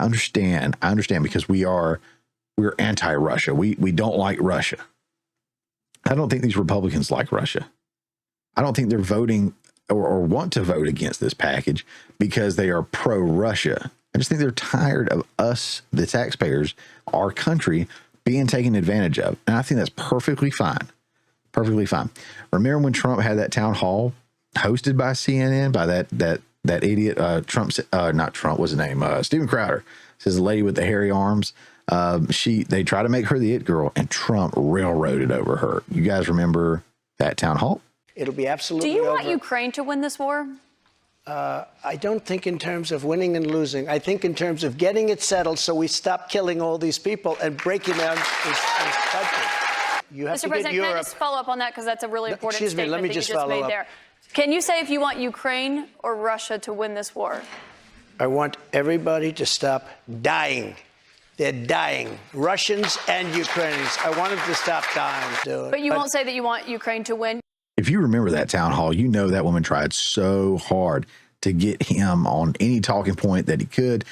understand because we're anti-Russia. We don't like Russia. I don't think these Republicans like Russia. I don't think they're voting or want to vote against this package because they are pro-Russia. I just think they're tired of us, the taxpayers, our country, being taken advantage of. And I think that's perfectly fine. Perfectly fine. Remember when Trump had that town hall hosted by CNN, by that idiot, not Trump, what's his name? Steven Crowder. Says the lady with the hairy arms. They try to make her the it girl, and Trump railroaded over her. You guys remember that town hall? It'll be absolutely over. Do you want Ukraine to win this war? I don't think in terms of winning and losing. I think in terms of getting it settled so we stop killing all these people and breaking down this country. You have Mr. to President, get Europe. can I just follow up on that because that's a really important statement let me that just you just follow made up. there. Can you say if you want Ukraine or Russia to win this war? I want everybody to stop dying. They're dying. Russians and Ukrainians. I want them to stop dying. But you won't say that you want Ukraine to win? If you remember that town hall, you know that woman tried so hard to get him on any talking point that he could,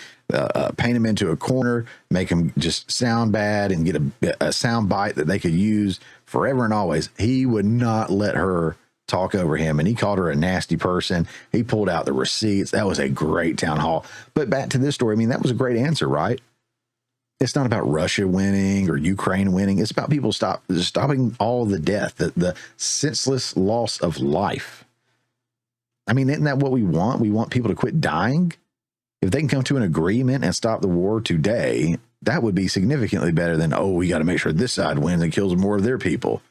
paint him into a corner, make him just sound bad and get a sound bite that they could use forever and always. He would not let her talk over him, and he called her a nasty person. He pulled out the receipts. That was a great town hall. But back to this story, I mean, that was a great answer, right? It's not about Russia winning or Ukraine winning. It's about people stopping all the death, the senseless loss of life. I mean, isn't that what we want? We want people to quit dying. If they can come to an agreement and stop the war today, that would be significantly better than, oh, we got to make sure this side wins and kills more of their people.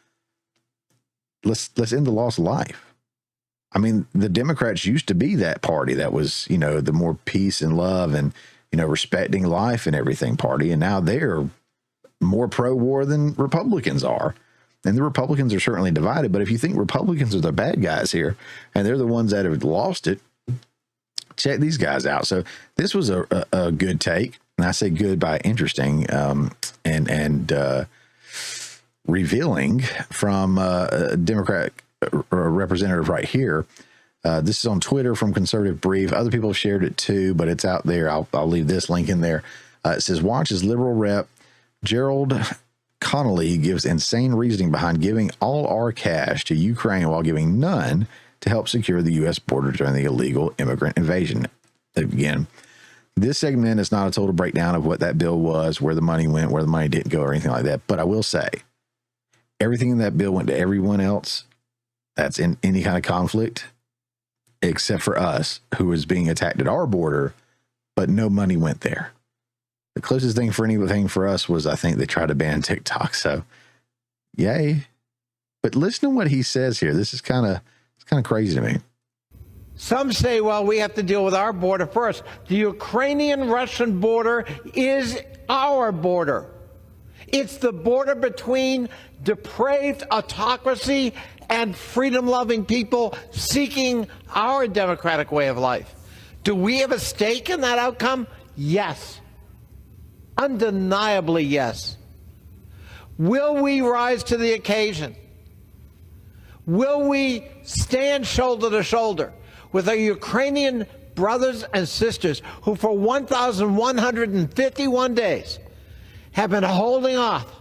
Let's end the loss of life. I mean, the Democrats used to be that party that was, the more peace and love and, respecting life and everything party. And now they're more pro-war than Republicans are. And the Republicans are certainly divided. But if you think Republicans are the bad guys here and they're the ones that have lost it, check these guys out. So this was a good take. And I say good by interesting and revealing from a Democratic representative right here. This is on Twitter from Conservative Brief. Other people have shared it too, but it's out there. I'll leave this link in there. It says, watch as Liberal Rep Gerald Connolly gives insane reasoning behind giving all our cash to Ukraine while giving none to help secure the U.S. border during the illegal immigrant invasion. Again, this segment is not a total breakdown of what that bill was, where the money went, where the money didn't go, or anything like that. But I will say, everything in that bill went to everyone else that's in any kind of conflict, except for us, who was being attacked at our border, but no money went there. The closest thing for anything for us was, I think, they tried to ban TikTok. So, yay. But listen to what he says here. This is kind of crazy to me. Some say, well, we have to deal with our border first. The Ukrainian-Russian border is our border. It's the border between depraved autocracy and freedom-loving people seeking our democratic way of life. Do we have a stake in that outcome? Yes. Undeniably, yes. Will we rise to the occasion? Will we stand shoulder to shoulder with our Ukrainian brothers and sisters who for 1,151 days have been holding off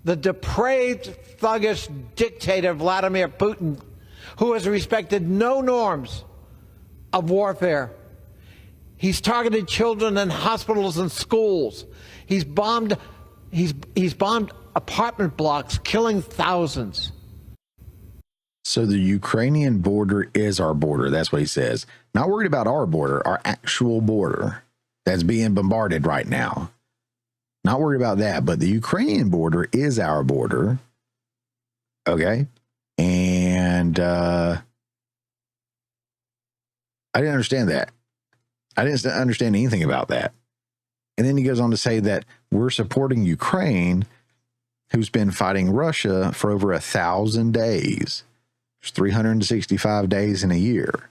the depraved, thuggish dictator Vladimir Putin, who has respected no norms of warfare? He's targeted children in hospitals and schools. He's bombed apartment blocks, killing thousands. So the Ukrainian border is our border. That's what he says. Not worried about our border, our actual border that's being bombarded right now. Not worried about that, but the Ukrainian border is our border. Okay. And I didn't understand that. I didn't understand anything about that. And then he goes on to say that we're supporting Ukraine, who's been fighting Russia for over 1,000 days. There's 365 days in a year.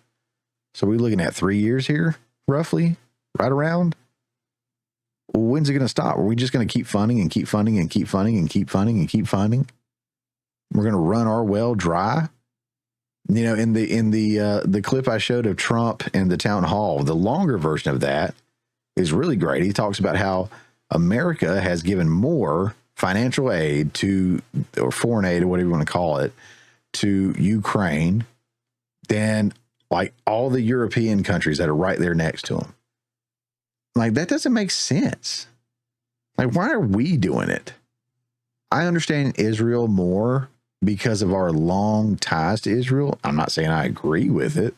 So we're looking at 3 years here, roughly, right around. Well, when's it going to stop? Are we just going to keep funding and keep funding and keep funding and keep funding and keep funding? We're going to run our well dry. You know, in the clip I showed of Trump in the town hall, the longer version of that is really great. He talks about how America has given more financial aid to, or foreign aid, or whatever you want to call it, to Ukraine than like all the European countries that are right there next to them. Like, that doesn't make sense. Like, why are we doing it? I understand Israel more because of our long ties to Israel. I'm not saying I agree with it,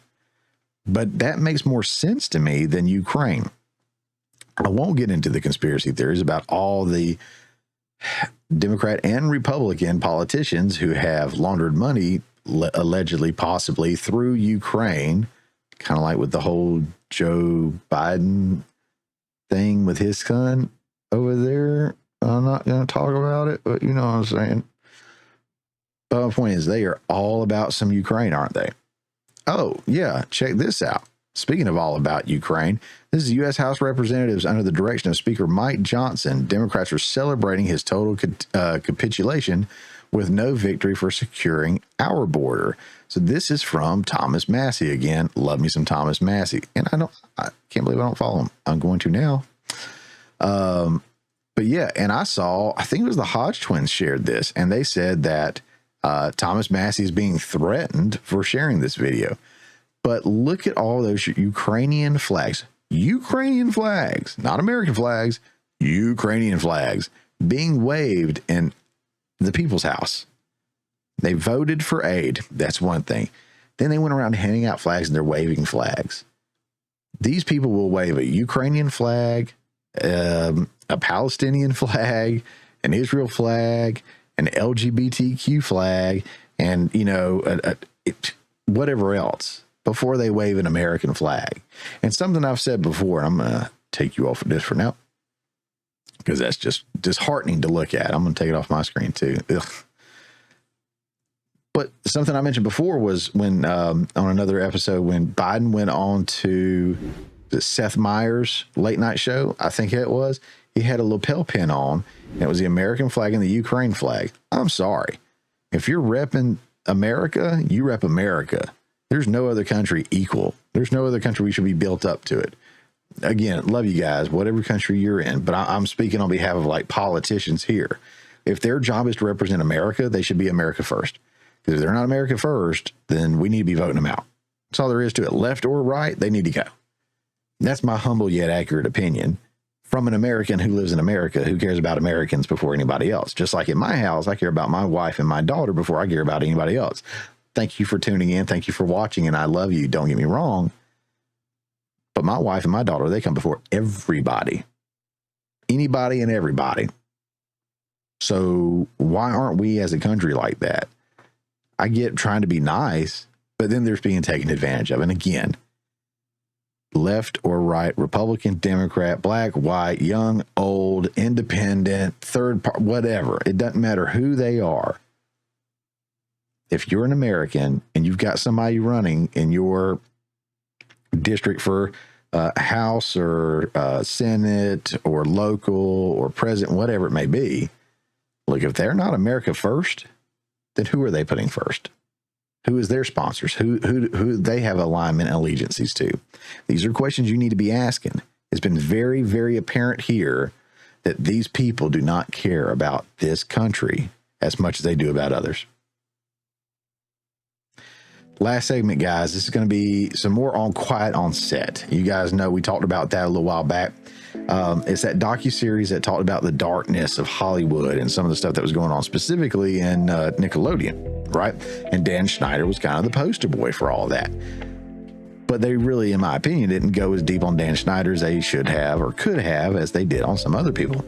but that makes more sense to me than Ukraine. I won't get into the conspiracy theories about all the Democrat and Republican politicians who have laundered money, allegedly, possibly, through Ukraine, kind of like with the whole Joe Biden thing with his son over there. I'm not going to talk about it, but you know what I'm saying. But my point is, they are all about some Ukraine, aren't they? Oh, yeah, check this out. Speaking of all about Ukraine, this is U.S. House Representatives under the direction of Speaker Mike Johnson. Democrats are celebrating his total capitulation with no victory for securing our border. So this is from Thomas Massey again. Love me some Thomas Massey. And I can't believe I don't follow him. I'm going to now. But yeah, and I think it was the Hodge twins shared this, and they said that Thomas Massey is being threatened for sharing this video. But look at all those Ukrainian flags, not American flags, Ukrainian flags being waved in the people's house. They voted for aid. That's one thing. Then they went around handing out flags and they're waving flags. These people will wave a Ukrainian flag, a Palestinian flag, an Israel flag, an LGBTQ flag, and, you know, whatever else before they wave an American flag. And something I've said before, and I'm going to take you off of this for now, because that's just disheartening to look at. I'm going to take it off my screen too. Ugh. But something I mentioned before was when, on another episode, when Biden went on to the Seth Meyers late night show, I think it was, he had a lapel pin on, and it was the American flag and the Ukraine flag. I'm sorry. If you're repping America, you rep America. There's no other country equal. There's no other country we should be built up to it. Again, love you guys, whatever country you're in, but I'm speaking on behalf of like politicians here. If their job is to represent America, they should be America first. Because if they're not America first, then we need to be voting them out. That's all there is to it. Left or right, they need to go. That's my humble yet accurate opinion from an American who lives in America, who cares about Americans before anybody else. Just like in my house, I care about my wife and my daughter before I care about anybody else. Thank you for tuning in. Thank you for watching. And I love you. Don't get me wrong. But my wife and my daughter, they come before everybody, anybody and everybody. So why aren't we as a country like that? I get trying to be nice, but then there's being taken advantage of. And again, left or right, Republican, Democrat, black, white, young, old, independent, third part, whatever. It doesn't matter who they are. If you're an American and you've got somebody running in your district for House or Senate or local or president, whatever it may be, look, if they're not America first, then who are they putting first? Who is their sponsors? Who they have alignment and allegiances to? These are questions you need to be asking. It's been very, very apparent here that these people do not care about this country as much as they do about others. Last segment, guys, this is going to be some more on Quiet on Set. You guys know we talked about that a little while back. It's that docuseries that talked about the darkness of Hollywood and some of the stuff that was going on specifically in Nickelodeon, right? And Dan Schneider was kind of the poster boy for all of that. But they really, in my opinion, didn't go as deep on Dan Schneider as they should have or could have as they did on some other people.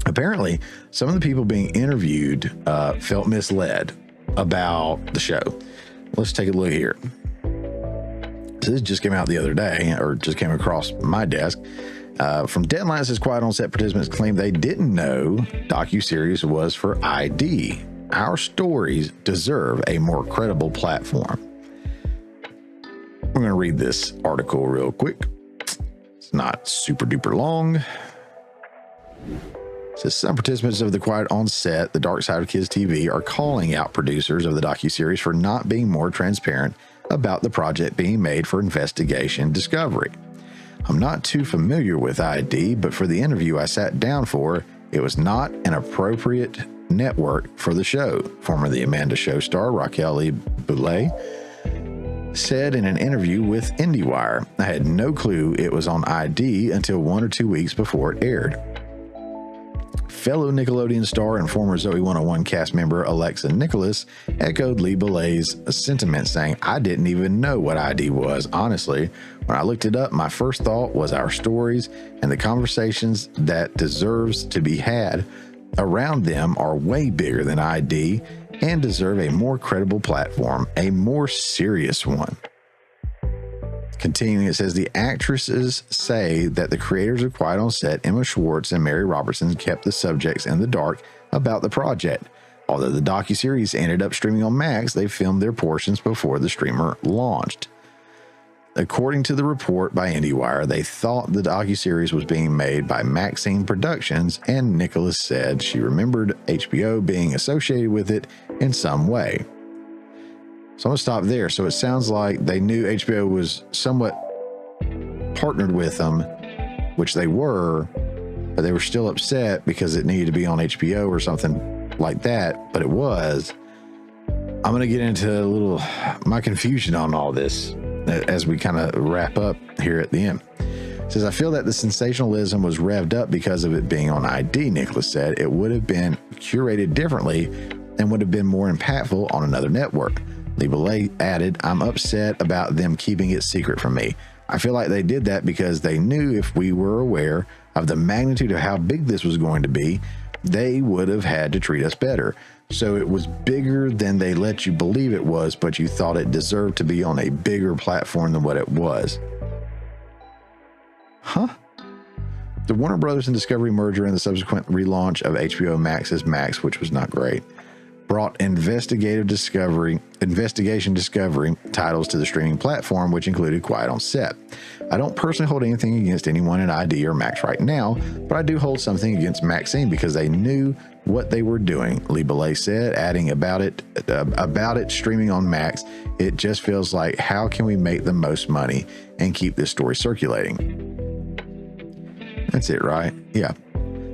Apparently, some of the people being interviewed felt misled about the show. Let's take a look here. So this just came out the other day, or just came across my desk. From Deadline, says Quiet on Set participants claim they didn't know docuseries was for ID. Our stories deserve a more credible platform. I'm going to read this article real quick. It's not super duper long. It says some participants of the Quiet on Set, The Dark Side of Kids TV, are calling out producers of the docuseries for not being more transparent about the project being made for investigation discovery. I'm not too familiar with ID, but for the interview I sat down for, it was not an appropriate network for the show. Former The Amanda Show star Raquel E. Boulay said in an interview with IndieWire, I had no clue it was on ID until 1 or 2 weeks before it aired. Fellow Nickelodeon star and former Zoe 101 cast member Alexa Nicholas echoed Lee Belay's sentiment, saying, I didn't even know what ID was. Honestly, when I looked it up, my first thought was our stories and the conversations that deserves to be had around them are way bigger than ID and deserve a more credible platform, a more serious one. Continuing, it says the actresses say that the creators of Quiet on Set, Emma Schwartz and Mary Robertson, kept the subjects in the dark about the project. Although the docuseries ended up streaming on Max, they filmed their portions before the streamer launched. According to the report by IndieWire, they thought the docuseries was being made by Maxine Productions, and Nicholas said she remembered HBO being associated with it in some way. So I'm going to stop there. So it sounds like they knew HBO was somewhat partnered with them, which they were, but they were still upset because it needed to be on HBO or something like that, but it was. I'm going to get into my confusion on all this as we kind of wrap up here at the end. It says, I feel that the sensationalism was revved up because of it being on ID, Nicholas said. It would have been curated differently and would have been more impactful on another network. Lee Belay added, I'm upset about them keeping it secret from me. I feel like they did that because they knew if we were aware of the magnitude of how big this was going to be, they would have had to treat us better. So it was bigger than they let you believe it was, but you thought it deserved to be on a bigger platform than what it was. Huh? The Warner Brothers and Discovery merger and the subsequent relaunch of HBO Max's Max, which was not great, brought investigation discovery titles to the streaming platform, which included Quiet on Set. I don't personally hold anything against anyone at ID or Max right now, but I do hold something against Maxine because they knew what they were doing, Lee Belay said, adding about it streaming on Max. It just feels like, how can we make the most money and keep this story circulating? That's it, right? Yeah.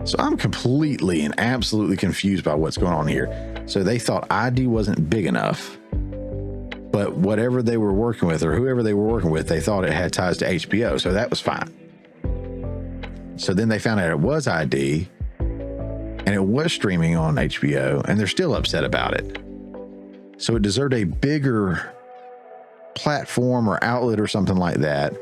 So I'm completely and absolutely confused by what's going on here. So they thought ID wasn't big enough, but whatever they were working with or whoever they were working with, they thought it had ties to HBO. So that was fine. So then they found out it was ID and it was streaming on HBO, and they're still upset about it. So it deserved a bigger platform or outlet or something like that,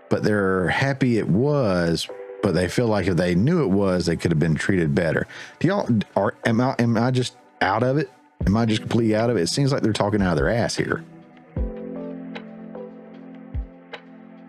but they're happy it was, but they feel like if they knew it was, they could have been treated better. Am I just out of it? Am I just completely out of it? It seems like they're talking out of their ass here.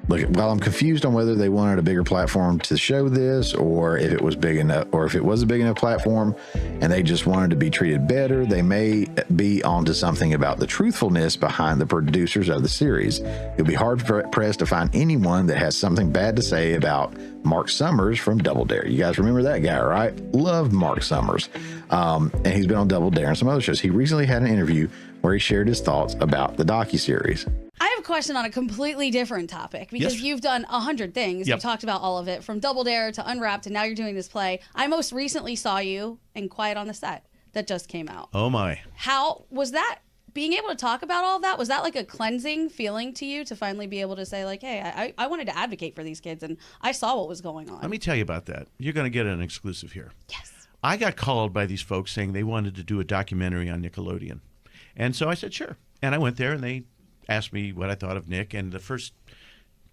Look, while I'm confused on whether they wanted a bigger platform to show this, or if it was big enough, or if it was a big enough platform and they just wanted to be treated better, they may be onto something about the truthfulness behind the producers of the series. It'll be hard pressed to find anyone that has something bad to say about Mark Summers from Double Dare. You guys remember that guy, right? Love Mark Summers. And he's been on Double Dare and some other shows. He recently had an interview where he shared his thoughts about the docuseries. I have a question on a completely different topic, because you've done 100 things. Yep. You talked about all of it, from Double Dare to Unwrapped, and now you're doing this play. I most recently saw you in Quiet on the Set that just came out. Oh my. How was that? Being able to talk about all of that, was that like a cleansing feeling to you to finally be able to say, like, hey, I wanted to advocate for these kids and I saw what was going on? Let me tell you about that. You're going to get an exclusive here. Yes. I got called by these folks saying they wanted to do a documentary on Nickelodeon. And so I said, sure. And I went there and they asked me what I thought of Nick. And the first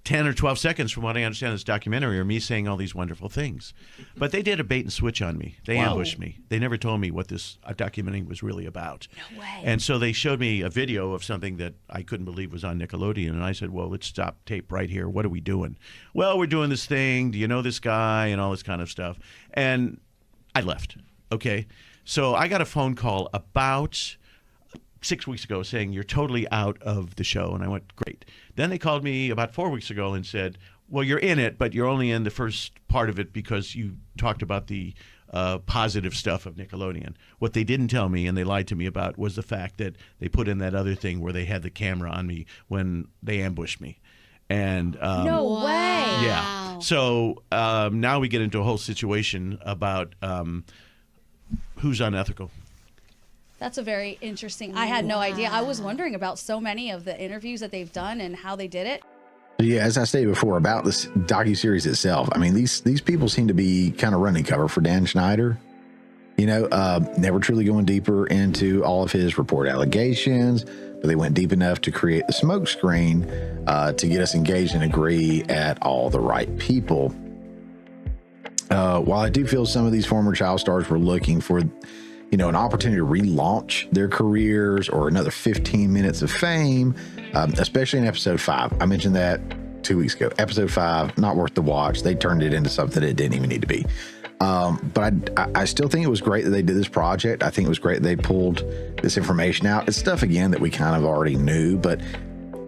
10 or 12 seconds, from what I understand of this documentary, are me saying all these wonderful things. But they did a bait and switch on me. They ambushed me. They never told me what this documentary was really about. No way. And so they showed me a video of something that I couldn't believe was on Nickelodeon. And I said, well, let's stop tape right here. What are we doing? Well, we're doing this thing. Do you know this guy? And all this kind of stuff. And I left. Okay. So I got a phone call about 6 weeks ago saying, you're totally out of the show. And I went, great. Then they called me about 4 weeks ago and said, well, you're in it, but you're only in the first part of it because you talked about the positive stuff of Nickelodeon. What they didn't tell me, and they lied to me about, was the fact that they put in that other thing where they had the camera on me when they ambushed me. And No way. yeah. So now we get into a whole situation about who's unethical. That's a very interesting. I had no idea. I was wondering about so many of the interviews that they've done and how they did it. Yeah, as I stated before about this docuseries itself, I mean, these people seem to be kind of running cover for Dan Schneider. You know, never truly going deeper into all of his report allegations, but they went deep enough to create the smoke screen to get us engaged and agree at all the right people. While I do feel some of these former child stars were looking for, you know, an opportunity to relaunch their careers or another 15 minutes of fame, especially in episode 5. I mentioned that 2 weeks ago. Episode 5, not worth the watch. They turned it into something it didn't even need to be. But I still think it was great that they did this project. I think it was great they pulled this information out. It's stuff, again, that we kind of already knew, but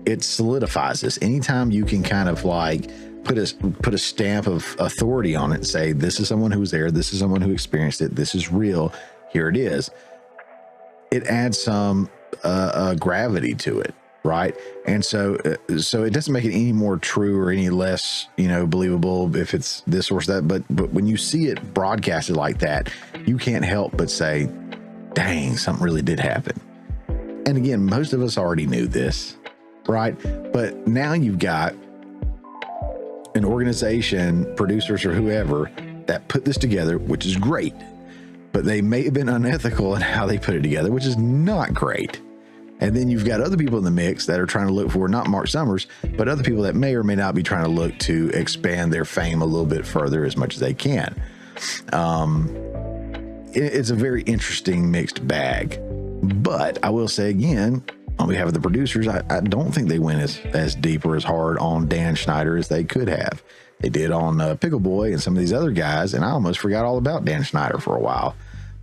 it solidifies this. Anytime you can kind of like put a stamp of authority on it and say, this is someone who was there, this is someone who experienced it, this is real, here it is, it adds some gravity to it, right? And so it doesn't make it any more true or any less, you know, believable if it's this or that. But when you see it broadcasted like that, you can't help but say, dang, something really did happen. And again, most of us already knew this, right? But now you've got an organization, producers or whoever, that put this together, which is great. But they may have been unethical in how they put it together, which is not great. And then you've got other people in the mix that are trying to look for, not Mark Summers, but other people that may or may not be trying to look to expand their fame a little bit further as much as they can. It's a very interesting mixed bag. But I will say again, on behalf of the producers, I don't think they went as deep or as hard on Dan Schneider as they could have. They did on Pickle Boy and some of these other guys, and I almost forgot all about Dan Schneider for a while.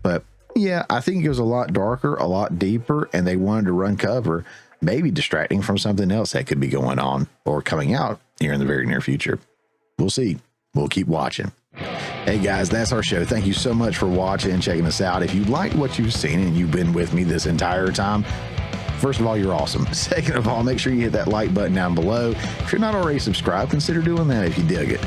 But yeah, I think it was a lot darker, a lot deeper, and they wanted to run cover, maybe distracting from something else that could be going on or coming out here in the very near future. We'll see. We'll keep watching. Hey guys, that's our show. Thank you so much for watching and checking us out. If you like what you've seen and you've been with me this entire time, first of all, you're awesome. Second of all, make sure you hit that like button down below. If you're not already subscribed, consider doing that if you dig it.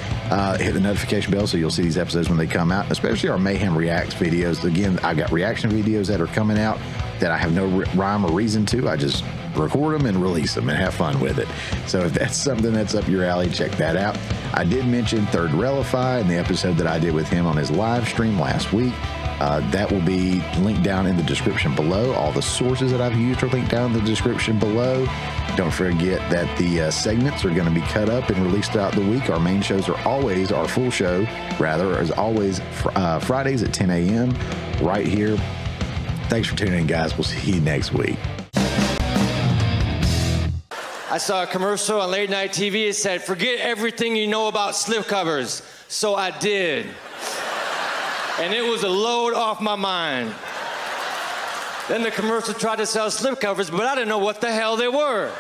Hit the notification bell so you'll see these episodes when they come out, especially our Mayhem Reacts videos. Again, I've got reaction videos that are coming out that I have no rhyme or reason to. I just record them and release them and have fun with it. So if that's something that's up your alley, check that out. I did mention Third Railify in the episode that I did with him on his live stream last week. That will be linked down in the description below. All the sources that I've used are linked down in the description below. Don't forget that the segments are going to be cut up and released throughout the week. Our main shows are always, our full show, rather, is always Fridays at 10 a.m. right here. Thanks for tuning in, guys. We'll see you next week. I saw a commercial on late night TV. It said, "Forget everything you know about slipcovers." So I did. And it was a load off my mind. Then the commercial tried to sell slipcovers, but I didn't know what the hell they were.